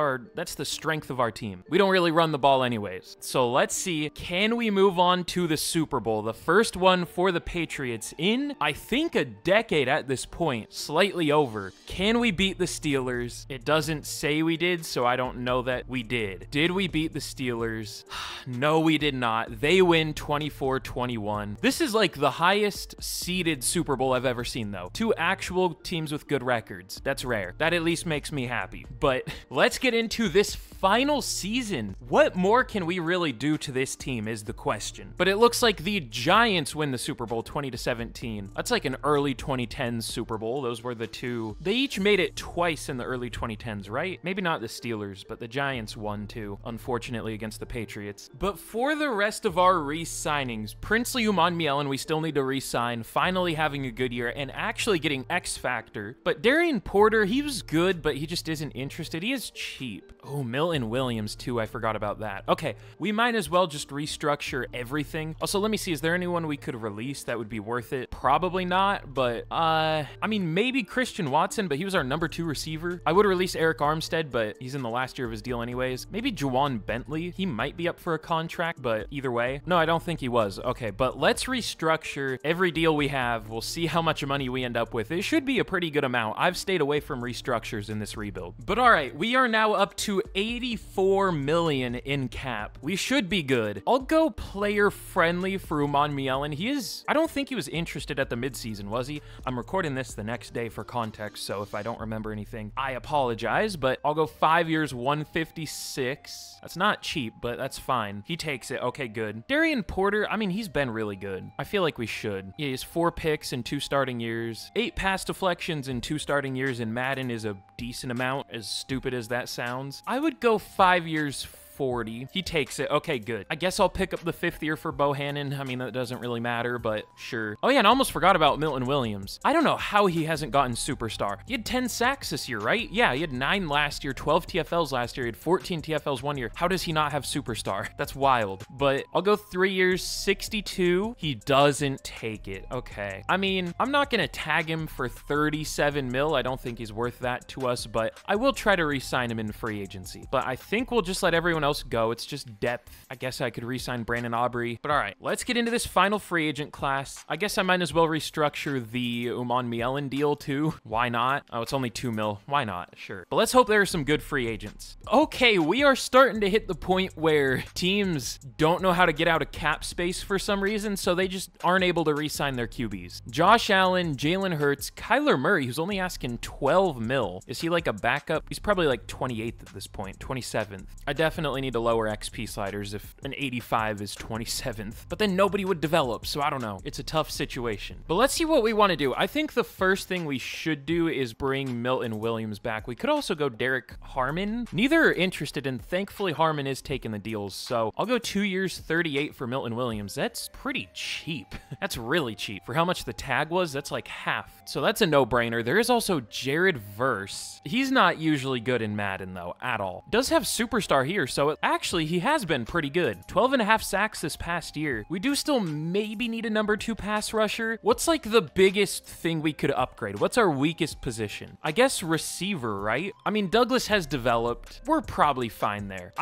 the strength of our team. We don't really run the ball anyways. So let's see, can we move on to the Super Bowl? The first one for the Patriots in, I think, a decade at this point. Slightly over. Can we beat the Steelers? It doesn't say we did, so I don't know that we did. Did we beat the Steelers? No, we did not. They win 24-21. This is like the highest seeded Super Bowl I've ever seen, though. 2 actual teams with good records. That's rare. That at least makes me happy. But let's get into this final season. What more can we really do to this team is the question. But it looks like the Giants win the Super Bowl 20-17. That's like an early 2010s Super Bowl. Those were the 2. They each made it twice in the early 2010s, right? Maybe not the Steelers, but the Giants won too, unfortunately, against the Patriots. But for the rest of our re-signings, Princely Umanmielen, we still need to re-sign, finally having a good year and actually getting X Factor. But Darian Porter, he was good, but he just isn't interested. He is cheap. Oh, Milton Williams too, I forgot about that. Okay, we might as well just restructure everything. Also, let me see, is there anyone we could release that would be worth it? Probably not, but maybe Christian Watson, but he was our number 2 receiver. I would release Eric Armstead, but he's in the last year of his deal anyways. Maybe Juwan Bentley. He might be up for a contract, but either way. No, I don't think he was. Okay, but let's restructure every deal we have. We'll see how much money we end up with. It should be a pretty good amount. I've stayed away from restructures in this rebuild. But all right, we are now up to 84 million in cap. We should be good. I'll go player friendly for Umanmielen. I don't think he was interested at the midseason, was he? I'm recording this the next day for context, so if I don't remember anything, I apologize, but I'll go 5 years, 156. That's not cheap, but that's fine. He takes it. Okay, good. Darian Porter, he's been really good. I feel like we should. Yeah, he has 4 picks in 2 starting years. 8 pass deflections in 2 starting years in Madden is a decent amount, as stupid as that sounds. I would go 5 years, 40. He takes it. Okay, good. I guess I'll pick up the 5th year for Bohannon. That doesn't really matter, but sure. Oh yeah, and I almost forgot about Milton Williams. I don't know how he hasn't gotten superstar. He had 10 sacks this year, right? Yeah, he had 9 last year, 12 TFLs last year, he had 14 TFLs one year. How does he not have superstar? That's wild. But I'll go 3 years, 62. He doesn't take it. Okay. I'm not gonna tag him for 37 mil. I don't think he's worth that to us, but I will try to re-sign him in free agency. But I think we'll just let everyone else go. It's just depth. I guess I could re-sign Brandon Aubrey. But all right, let's get into this final free agent class. I guess I might as well restructure the Umanmielen deal too. Why not? Oh, it's only 2 mil. Why not? Sure. But let's hope there are some good free agents. Okay, we are starting to hit the point where teams don't know how to get out of cap space for some reason, so they just aren't able to re-sign their QBs. Josh Allen, Jalen Hurts, Kyler Murray, who's only asking 12 mil. Is he like a backup? He's probably like 28th at this point, 27th. I definitely need to lower XP sliders if an 85 is 27th, but then nobody would develop, so I don't know. It's a tough situation. But let's see what we want to do. I think the first thing we should do is bring Milton Williams back. We could also go Derek Harmon. Neither are interested, and thankfully Harmon is taking the deals, so I'll go 2 years, 38 for Milton Williams. That's pretty cheap. That's really cheap. For how much the tag was, that's like half. So that's a no-brainer. There is also Jared Verse. He's not usually good in Madden, though, at all. Does have superstar here, so actually, he has been pretty good. 12.5 sacks this past year. We do still maybe need a number 2 pass rusher. What's like the biggest thing we could upgrade? What's our weakest position? I guess receiver, right? Douglas has developed. We're probably fine there.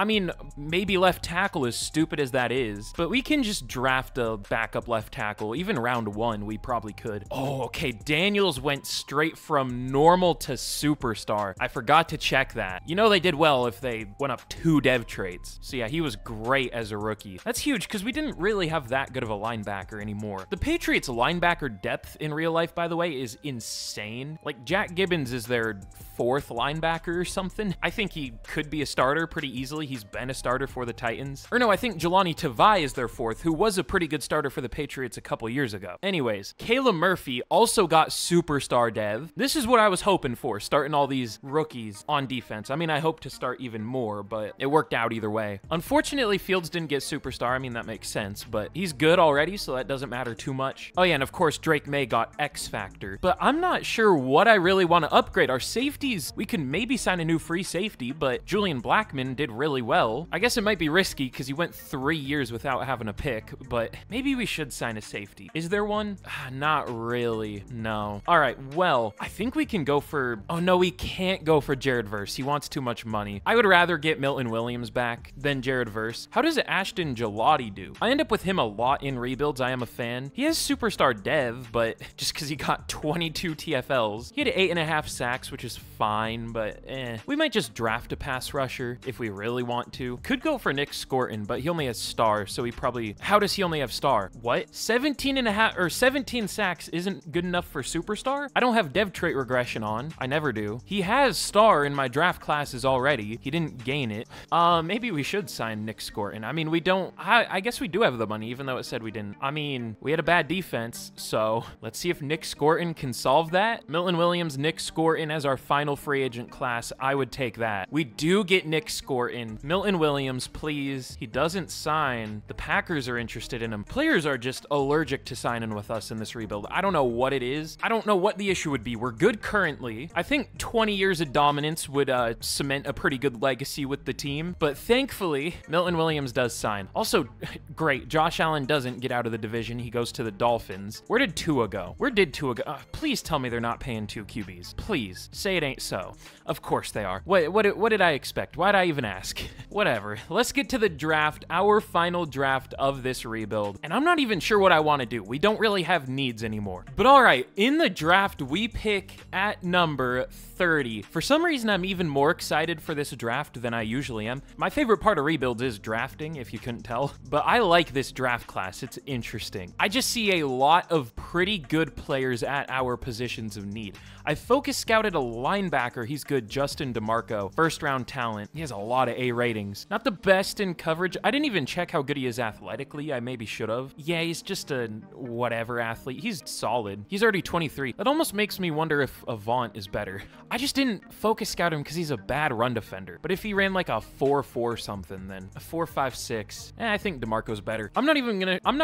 Maybe left tackle, as stupid as that is, but we can just draft a backup left tackle. Even round 1, we probably could. Oh, okay. Daniels went straight from normal to superstar. I forgot to check that. They did well if they went up 2 dev traits. So yeah, he was great as a rookie. That's huge because we didn't really have that good of a linebacker anymore. The Patriots linebacker depth in real life, by the way, is insane. Like Jack Gibbons is their 4th linebacker or something. I think he could be a starter pretty easily. He's been a starter for the Titans. Or no, I think Jelani Tavai is their 4th, who was a pretty good starter for the Patriots a couple years ago. Anyways, Caleb Murphy also got superstar dev. This is what I was hoping for, starting all these rookies on defense. I hope to start even more, but it worked out either way. Unfortunately, Fields didn't get superstar. I mean, that makes sense, but he's good already, so that doesn't matter too much. Oh yeah, and of course, Drake May got X Factor, but I'm not sure what I really want to upgrade. Our safeties, we could maybe sign a new free safety, but Julian Blackmon did really well. I guess it might be risky because he went 3 years without having a pick, but maybe we should sign a safety. Is there one? Not really, no. All right, well, I think we can go for, oh no, we can't go for Jared Verse. He wants too much money. I would rather get Milton Williams back than Jared Verse. How does Ashton Gelati do? I end up with him a lot in rebuilds. I am a fan. He has superstar dev, but just because he got 22 TFLs, he had 8.5 sacks, which is fine, but we might just draft a pass rusher if we really want to. Could go for Nick Scorton, but he only has star, so he probably, how does he only have star? What? 17.5 or 17 sacks isn't good enough for superstar? I don't have dev trait regression on. I never do. He has star in my draft classes already. He didn't gain it. Maybe we should sign Nick Scorton. I mean, we don't, I guess we do have the money, even though it said we didn't. I mean, we had a bad defense, so let's see if Nick Scorton can solve that. Milton Williams, Nick Scorton as our final free agent class. I would take that. We do get Nick Scorton. Milton Williams, please. He doesn't sign. The Packers are interested in him. Players are just allergic to signing with us in this rebuild. I don't know what it is. I don't know what the issue would be. We're good currently. I think 20 years of dominance would cement a pretty good legacy with the team, but thankfully, Milton Williams does sign. Also, great. Josh Allen doesn't get out of the division. He goes to the Dolphins. Where did Tua go? Where did Tua go? Please tell me they're not paying 2 QBs. Please. Say it ain't so. Of course they are. What did I expect? Why'd I even ask? Whatever. Let's get to the draft, our final draft of this rebuild. And I'm not even sure what I want to do. We don't really have needs anymore. But all right, in the draft, we pick at number 30. For some reason, I'm even more excited for this draft than I usually am. My favorite part of rebuilds is drafting, if you couldn't tell. But I like this draft class. It's interesting. I just see a lot of pretty good players at our positions of need. I focus scouted a linebacker. He's good. Justin DeMarco. First round talent. He has a lot of A ratings. Not the best in coverage. I didn't even check how good he is athletically. I maybe should have. Yeah, he's just a whatever athlete. He's solid. He's already 23. That almost makes me wonder if Avant is better. I just didn't focus scout him because he's a bad run defender. But if he ran like a 4.4 something, then a 4.56, I think DeMarco's better. I'm not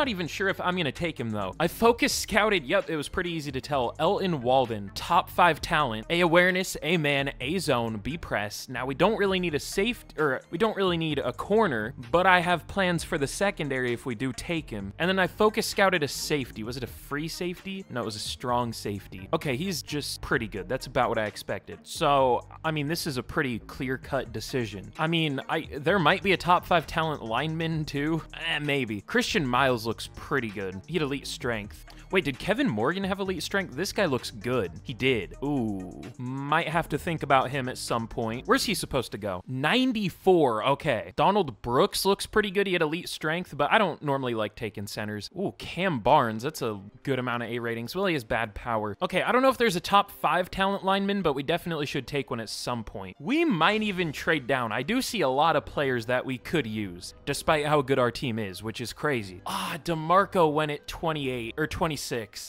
even sure if I'm gonna take him though. I focus scouted. Yep, it was pretty easy to tell. Elton Walden, top 5 talent, A awareness, A man, A zone, B press. Now we don't really need a safety, or we don't really need a corner, but I have plans for the secondary if we do take him. And then I focus scouted a safety. Was it a free safety? No, it was a strong safety. Okay, he's just pretty good. That's about what I expected. So, I mean, this is a pretty clear-cut decision. I mean, there might be a top 5 talent lineman too. Maybe. Christian Miles looks pretty good. He had elite strength. Wait, did Kevin Morgan have elite strength? This guy looks good. He did. Ooh. Might have to think about him at some point. Where's he supposed to go? 94. Okay. Donald Brooks looks pretty good. He had elite strength, but I don't normally like taking centers. Ooh, Cam Barnes. That's a good amount of A ratings. Well, he has bad power. Okay, I don't know if there's a top 5 talent lineman, but we definitely should take one at some point. We might even trade down. I do see a lot of players that we could use, despite how good our team is, which is crazy. DeMarco went at 28 or 26.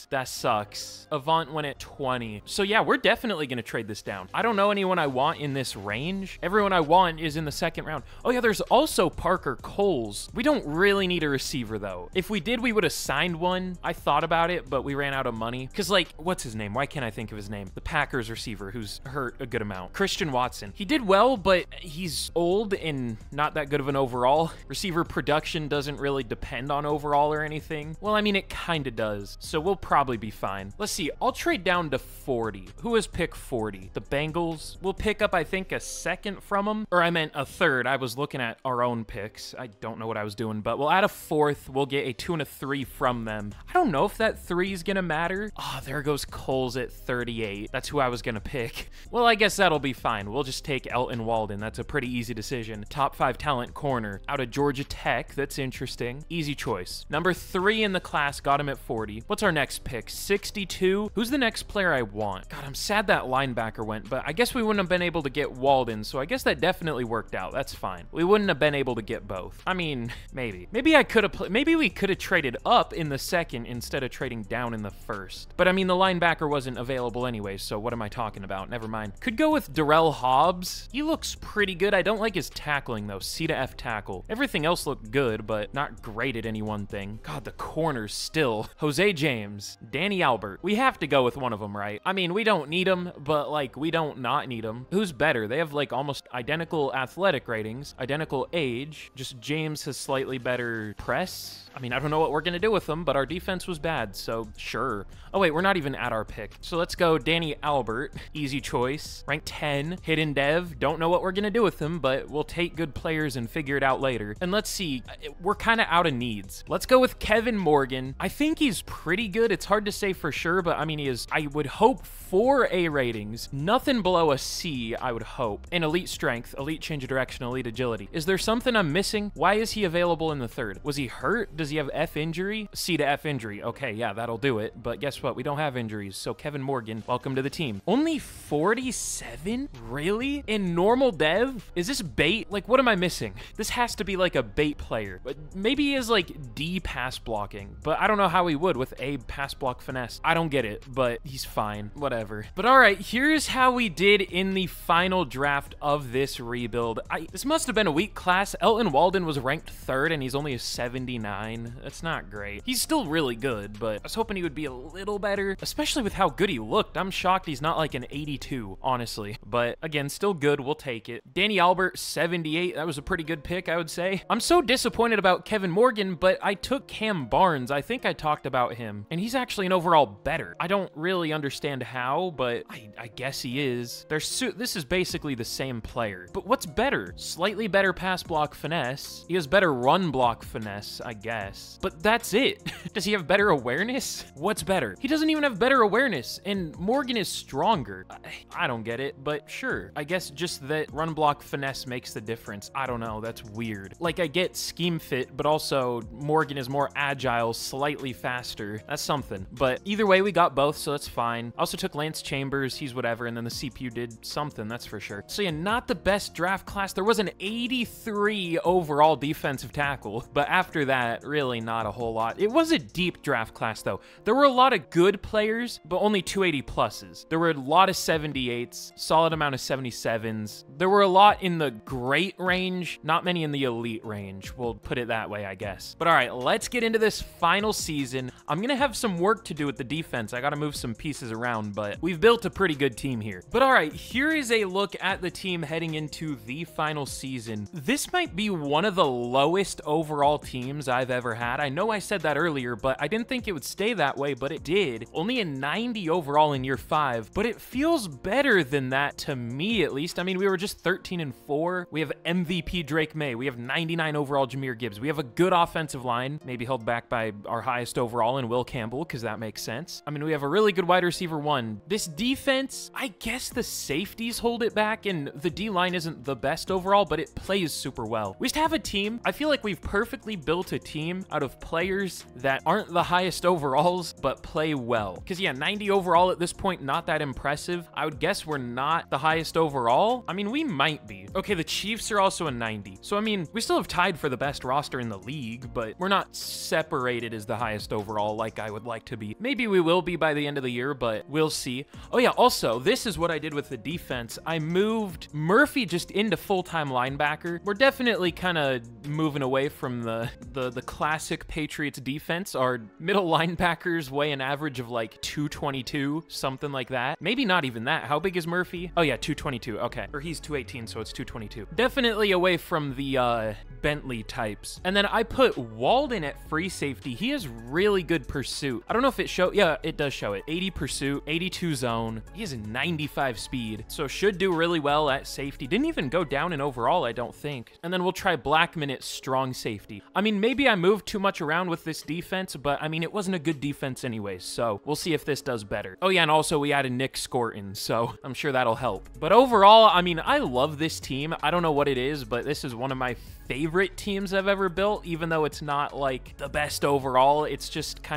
That sucks. Avant went at 20. So yeah, we're definitely going to trade this down. I don't know anyone I want in this range. Everyone I want is in the 2nd round. Oh yeah, there's also Parker Coles. We don't really need a receiver though. If we did, we would have signed one. I thought about it, but we ran out of money. Cause like, what's his name? Why can't I think of his name? The Packers receiver who's hurt a good amount. Christian Watson. He did well, but he's old and not that good of an overall. Receiver production doesn't really depend on overall or anything. Well, I mean, it kind of does. So we'll probably be fine. Let's see. I'll trade down to 40. Who has pick 40? The Bengals. We'll pick up, I think, a 2nd from them. Or I meant a 3rd. I was looking at our own picks. I don't know what I was doing, but we'll add a 4th. We'll get a 2 and a 3 from them. I don't know if that 3 is going to matter. There goes Coles at 38. That's who I was going to pick. Well, I guess that'll be fine. We'll just take Elton Walden. That's a pretty easy decision. Top 5 talent corner out of Georgia Tech. That's interesting. Easy choice. Number 3 in the class got him at 40. What's our next pick? 62. Who's the next player I want? God, I'm sad that linebacker went, but I guess we wouldn't have been able to get Walden, so I guess that definitely worked out. That's fine. We wouldn't have been able to get both. I mean, maybe. Maybe I could have maybe we could have traded up in the second instead of trading down in the first. But I mean, the linebacker wasn't available anyway, so what am I talking about? Never mind. Could go with Darrell Hobbs. He looks pretty good. I don't like his tackling, though. C to F tackle. Everything else looked good, but not great at any one thing. God, the corners still. Jose James, Danny Albert. We have to go with one of them, right? I mean, we don't need them, but like, we don't not need them. Who's better? They have like almost identical athletic ratings, identical age. Just James has slightly better press. I mean, I don't know what we're going to do with them, but our defense was bad, so sure. Oh, wait, we're not even at our pick. So let's go Danny Albert. Easy choice. Rank 10. Hidden dev. Don't know what we're going to do with him, but we'll take good players and figure it out later. And let's see. We're kind of out of needs. Let's go with Kevin Morgan. I think he's pretty good. It's hard to say for sure, but I mean, he is, I would hope, 4 A ratings. Nothing below a C, I would hope. And elite strength, elite change of direction, elite agility. Is there something I'm missing? Why is he available in the third? Was he hurt? Does he have F injury? C to F injury. Okay, yeah, that'll do it. But guess what? We don't have injuries. So Kevin Morgan, welcome to the team. Only 47? Really? In normal dev? Is this bait? Like, what am I missing? This has to be like a bait player. But maybe he is like D pass blocking. But I don't know how he would with A pass block finesse. I don't get it, but he's fine. Whatever. But all right, here's how we did in the final draft of this rebuild. This must have been a weak class. Elton Walden was ranked 3rd and he's only a 79. That's not great. He's still really good, but I was hoping he would be a little better, especially with how good he looked. I'm shocked he's not like an 82, honestly. But again, still good. We'll take it. Danny Albert, 78. That was a pretty good pick, I would say. I'm so disappointed about Kevin Morgan, but I took Cam Barnes. I think I talked about him, and he's actually an overall better. I don't really understand how, but I guess he is. This is basically the same player. But what's better? Slightly better pass block finesse. He has better run block finesse, I guess. But that's it. Does he have better awareness? What's better? He doesn't even have better awareness, and Morgan is stronger. I don't get it, but sure. I guess just that run block finesse makes the difference. I don't know. That's weird. Like, I get scheme fit, but also Morgan is more agile, slightly faster. That's something. But either way, we got both, so that's fine. I also took Lance Chambers. He's whatever, and then the CPU did something, that's for sure. So yeah, not the best draft class. There was an 83 overall defensive tackle, but after that, really not a whole lot. It was a deep draft class, though. There were a lot of good players, but only 280 pluses. There were a lot of 78s, solid amount of 77s. There were a lot in the great range, not many in the elite range. We'll put it that way, I guess. But all right, let's get into this final season. I'm gonna have some work to do with the defense. I gotta move some pieces around, but we've built a pretty good team here. But all right, here is a look at the team heading into the final season. This might be one of the lowest overall teams I've ever had. I know I said that earlier, but I didn't think it would stay that way, but it did. Only a 90 overall in year 5, but it feels better than that to me, at least. I mean, we were just 13-4. We have MVP Drake May. We have 99 overall Jahmyr Gibbs. We have a good offensive line, maybe held back by our highest overall in Will Campbell, because that makes sense. I mean, we have a really good wide receiver 1. This defense, I guess the safeties hold it back, and the D-line isn't the best overall, but it plays super well. We just have a team. I feel like we've perfectly built a team out of players that aren't the highest overalls, but play well. Because yeah, 90 overall at this point, not that impressive. I would guess we're not the highest overall. I mean, we might be. Okay, the Chiefs are also a 90. So I mean, we still have tied for the best roster in the league, but we're not separated as the highest overall like I would like to be. Maybe we will be by the end of the year, but we'll see. Oh yeah, also, this is what I did with the defense. I moved Murphy just into full-time linebacker. We're definitely kind of moving away from the classic Patriots defense. Our middle linebackers weigh an average of like 222, something like that. Maybe not even that. How big is Murphy? Oh yeah, 222. Okay. Or he's 218, so it's 222. Definitely away from the Bentley types. And then I put Walden at free safety. He has really good pursuit. I don't know if it show. Yeah, it does show it. 80 pursuit, 82 zone. He has a 95 speed, so should do really well at safety. Didn't even go down in overall, I don't think. And then we'll try Blackman at strong safety. I mean, maybe I moved too much around with this defense, but I mean, it wasn't a good defense anyways, so we'll see if this does better. Oh yeah, and also we added Nick Scorton, so I'm sure that'll help. But overall, I mean, I love this team. I don't know what it is, but this is one of my favorite teams I've ever built, even though it's not like the best overall. It's just kind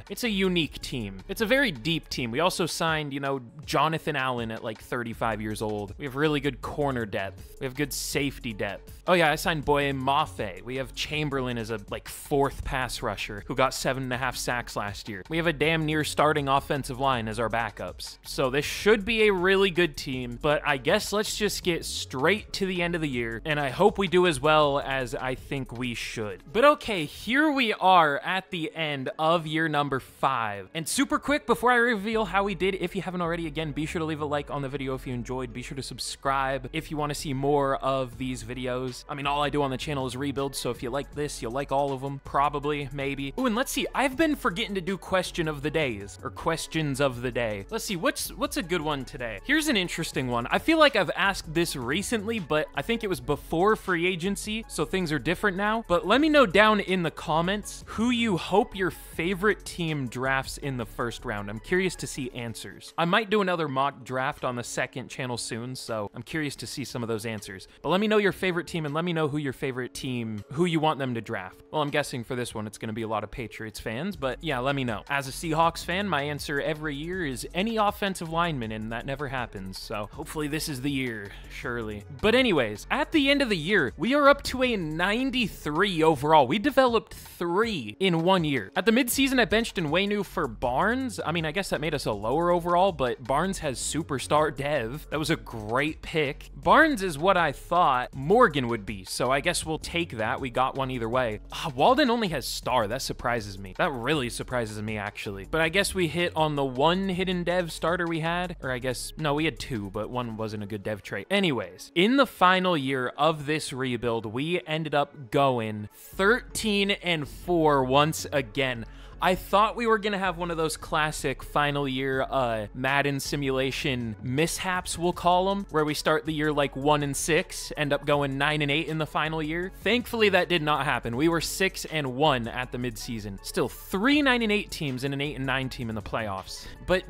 it's a unique team. It's a very deep team. We also signed, you know, Jonathan Allen at like 35 years old. We have really good corner depth. We have good safety depth. Oh yeah, I signed Boye Mafe. We have Chamberlain as a like 4th pass rusher who got 7.5 sacks last year. We have a damn near starting offensive line as our backups. So this should be a really good team, but I guess let's just get straight to the end of the year, and I hope we do as well as I think we should. But okay, here we are at the end of year number 5. And super quick, before I reveal how we did, if you haven't already, again, be sure to leave a like on the video if you enjoyed. Be sure to subscribe if you want to see more of these videos. I mean, all I do on the channel is rebuild, so if you like this, you'll like all of them. Probably, maybe. Ooh, and let's see, I've been forgetting to do question of the days, or questions of the day. Let's see, what's a good one today? Here's an interesting one. I feel like I've asked this recently, but I think it was before free agency, so things are different now. But let me know down in the comments who you hope your favorite team drafts in the first round. I'm curious to see answers. I might do another mock draft on the second channel soon, so I'm curious to see some of those answers. But let me know your favorite team, and let me know who your favorite team, who you want them to draft. Well, I'm guessing for this one, it's going to be a lot of Patriots fans, but yeah, let me know. As a Seahawks fan, my answer every year is any offensive lineman, and that never happens, so hopefully this is the year, surely. But anyways, at the end of the year, we are up to a 93 overall. We developed 3 in 1 year. At the midseason, I benched Nwenu for Barnes. I mean, I guess that made us a lower overall, but Barnes has superstar dev. That was a great pick. Barnes is what I thought Morgan would be, so I guess we'll take that. We got one either way. Walden only has star. That surprises me. That really surprises me, actually. But I guess we hit on the 1 hidden dev starter we had, or I guess, no, we had 2, but 1 wasn't a good dev trait. Anyways, in the final year of this rebuild, we ended up going 13-4 once again. I thought we were going to have one of those classic final year Madden simulation mishaps, we'll call them, where we start the year like 1-6, end up going 9-8 in the final year. Thankfully, that did not happen. We were 6-1 at the midseason. Still 3 9-8 teams and an 8-9 team in the playoffs. But,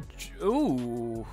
ooh...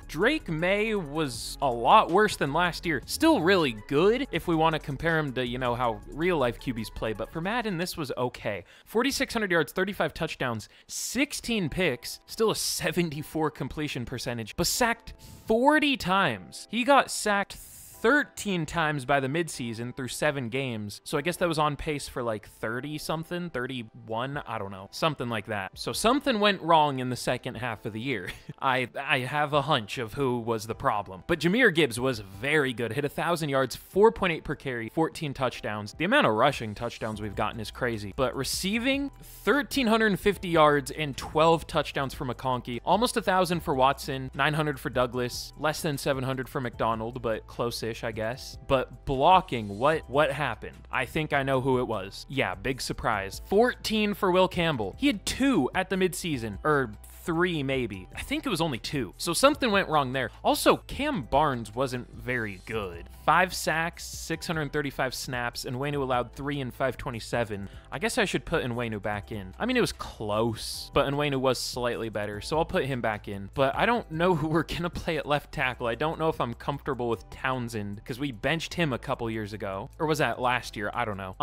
Drake May was a lot worse than last year. Still really good if we want to compare him to, you know, how real-life QBs play, but for Madden, this was okay. 4,600 yards, 35 touchdowns, 16 picks, still a 74 completion percentage, but sacked 40 times. He got sacked 13 times by the midseason through 7 games. So I guess that was on pace for like 30 something, 31, I don't know, something like that. So something went wrong in the second half of the year. I have a hunch of who was the problem. But Jahmyr Gibbs was very good. Hit 1,000 yards, 4.8 per carry, 14 touchdowns. The amount of rushing touchdowns we've gotten is crazy. But receiving, 1,350 yards and 12 touchdowns for McConkey. Almost 1,000 for Watson, 900 for Douglas, less than 700 for McDonald, but close-ish, I guess. But blocking, what happened? I think I know who it was. Yeah, big surprise. 14 for Will Campbell. He had 2 at the midseason, or 3 maybe. I think it was only 2. So something went wrong there. Also, Cam Barnes wasn't very good. 5 sacks, 635 snaps, and Nwenu allowed 3 in 527. I guess I should put Nwenu back in. I mean, it was close, but Nwenu was slightly better, so I'll put him back in. But I don't know who we're gonna play at left tackle. I don't know if I'm comfortable with Townsend, because we benched him a couple years ago. Or was that last year? I don't know.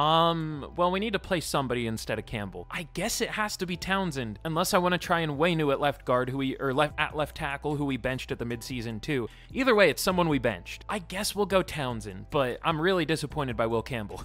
Well, we need to play somebody instead of Campbell. I guess it has to be Townsend, unless I want to try Nwenu at left guard, left tackle, who we benched at the midseason too. Either way, it's someone we benched. I guess we'll go Townsend, but I'm really disappointed by Will Campbell.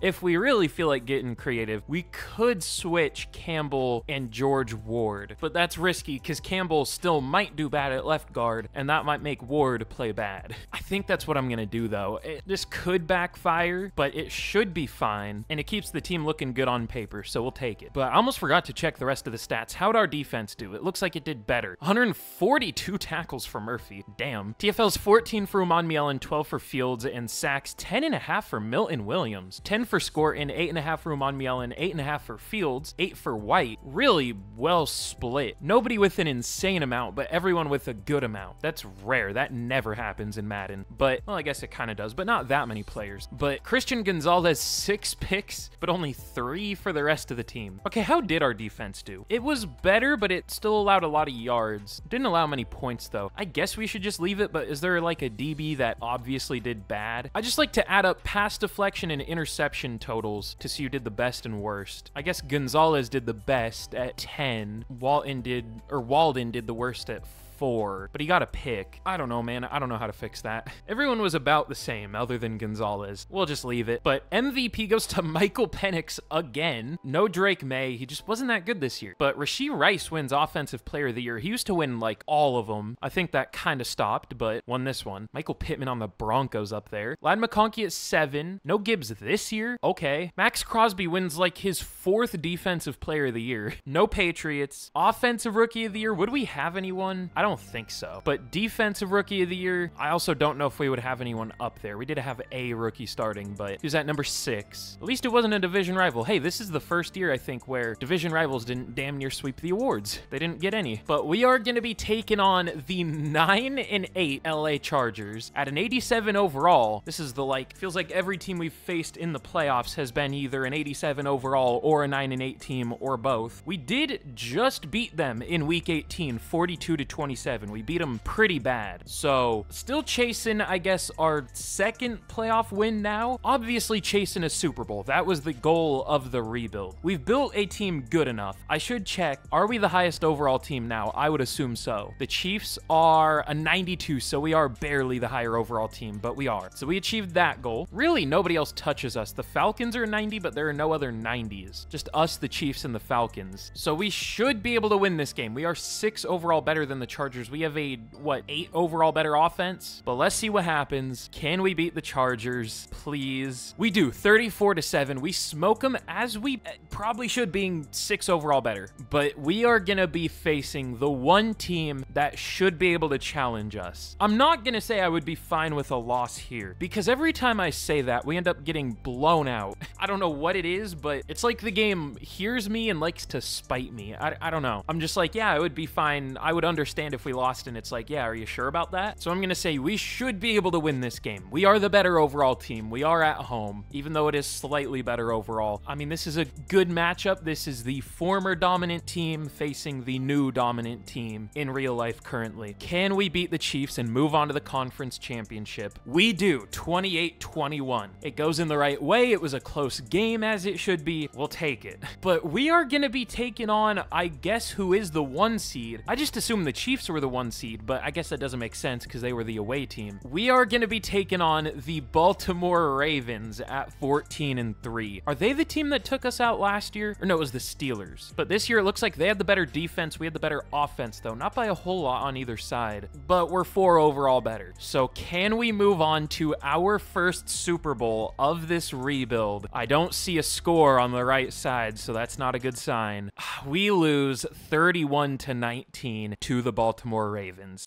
If we really feel like getting creative, we could switch Campbell and George Ward, but that's risky because Campbell still might do bad at left guard, and that might make Ward play bad. I think that's what I'm gonna do though. This could backfire, but it should be fine, and it keeps the team looking good on paper, so we'll take it. But I almost forgot to check the rest of the stats. How'd our defense do? It looks like it did better. 142 tackles for Murphy. Damn. TFL's 14 for Umanmielen, 12 for Fields, and sacks 10.5 for Milton Williams. 10 for Scorton, 8.5 for Umanmielen, 8.5 for Fields, 8 for White. Really well split. Nobody with an insane amount, but everyone with a good amount. That's rare. That never happens in Madden. But, well, I guess it kind of does, but not that many players. But Christian Gonzalez, 6 picks, but only 3 for the rest of the team. Okay, how did our defense do? It was better, but it still allowed a lot of yards. Didn't allow many points, though. I guess we should just leave it, but is there like a DB that obviously did bad? I just like to add up pass deflection and interception totals to see who did the best and worst. I guess Gonzalez did the best at 10. Walden did the worst at 4, but he got a pick. I don't know, man. I don't know how to fix that. Everyone was about the same other than Gonzalez. We'll just leave it. But MVP goes to Michael Penix again. No Drake May. He just wasn't that good this year. But Rashee Rice wins Offensive Player of the Year. He used to win like all of them. I think that kind of stopped, but won this one. Michael Pittman on the Broncos up there. Ladd McConkey at 7. No Gibbs this year. Okay. Max Crosby wins like his 4th Defensive Player of the Year. No Patriots. Offensive Rookie of the Year. Would we have anyone? I don't think so. But Defensive Rookie of the Year, I also don't know if we would have anyone up there. We did have a rookie starting, but he was at number 6. At least it wasn't a division rival. Hey, this is the first year, I think, where division rivals didn't damn near sweep the awards. They didn't get any. But we are going to be taking on the 9-8 LA Chargers at an 87 overall. This is the, like, feels like every team we've faced in the playoffs has been either an 87 overall or a 9-8 team or both. We did just beat them in week 18, 42-27. We beat them pretty bad. So still chasing, I guess, our 2nd playoff win now. Obviously chasing a Super Bowl. That was the goal of the rebuild. We've built a team good enough. I should check. Are we the highest overall team now? I would assume so. The Chiefs are a 92, so we are barely the higher overall team, but we are. So we achieved that goal. Really, nobody else touches us. The Falcons are 90, but there are no other 90s. Just us, the Chiefs, and the Falcons. So we should be able to win this game. We are 6 overall better than the Chargers. We have a, what, 8 overall better offense? But let's see what happens. Can we beat the Chargers? Please. We do. 34-7. We smoke them as we probably should, being 6 overall better. But we are going to be facing the one team that should be able to challenge us. I'm not going to say I would be fine with a loss here, because every time I say that, we end up getting blown out. I don't know what it is, but it's like the game hears me and likes to spite me. I don't know. I'm just like, yeah, it would be fine. I would understand if we lost, and it's like, yeah, are you sure about that? So I'm going to say we should be able to win this game. We are the better overall team. We are at home, even though it is slightly better overall. I mean, this is a good matchup. This is the former dominant team facing the new dominant team in real life currently. Can we beat the Chiefs and move on to the conference championship? We do. 28-21. It goes in the right way. It was a close game, as it should be. We'll take it. But we are going to be taking on, I guess, who is the 1 seed. I just assumed the Chiefs were the 1 seed, but I guess that doesn't make sense because they were the away team. We are going to be taking on the Baltimore Ravens at 14-3. Are they the team that took us out last year? Or no, it was the Steelers. But this year it looks like they had the better defense. We had the better offense, though. Not by a whole lot on either side, but we're 4 overall better. So can we move on to our first Super Bowl of this rebuild? I don't see a score on the right side, so that's not a good sign. We lose 31-19 to the Baltimore Ravens.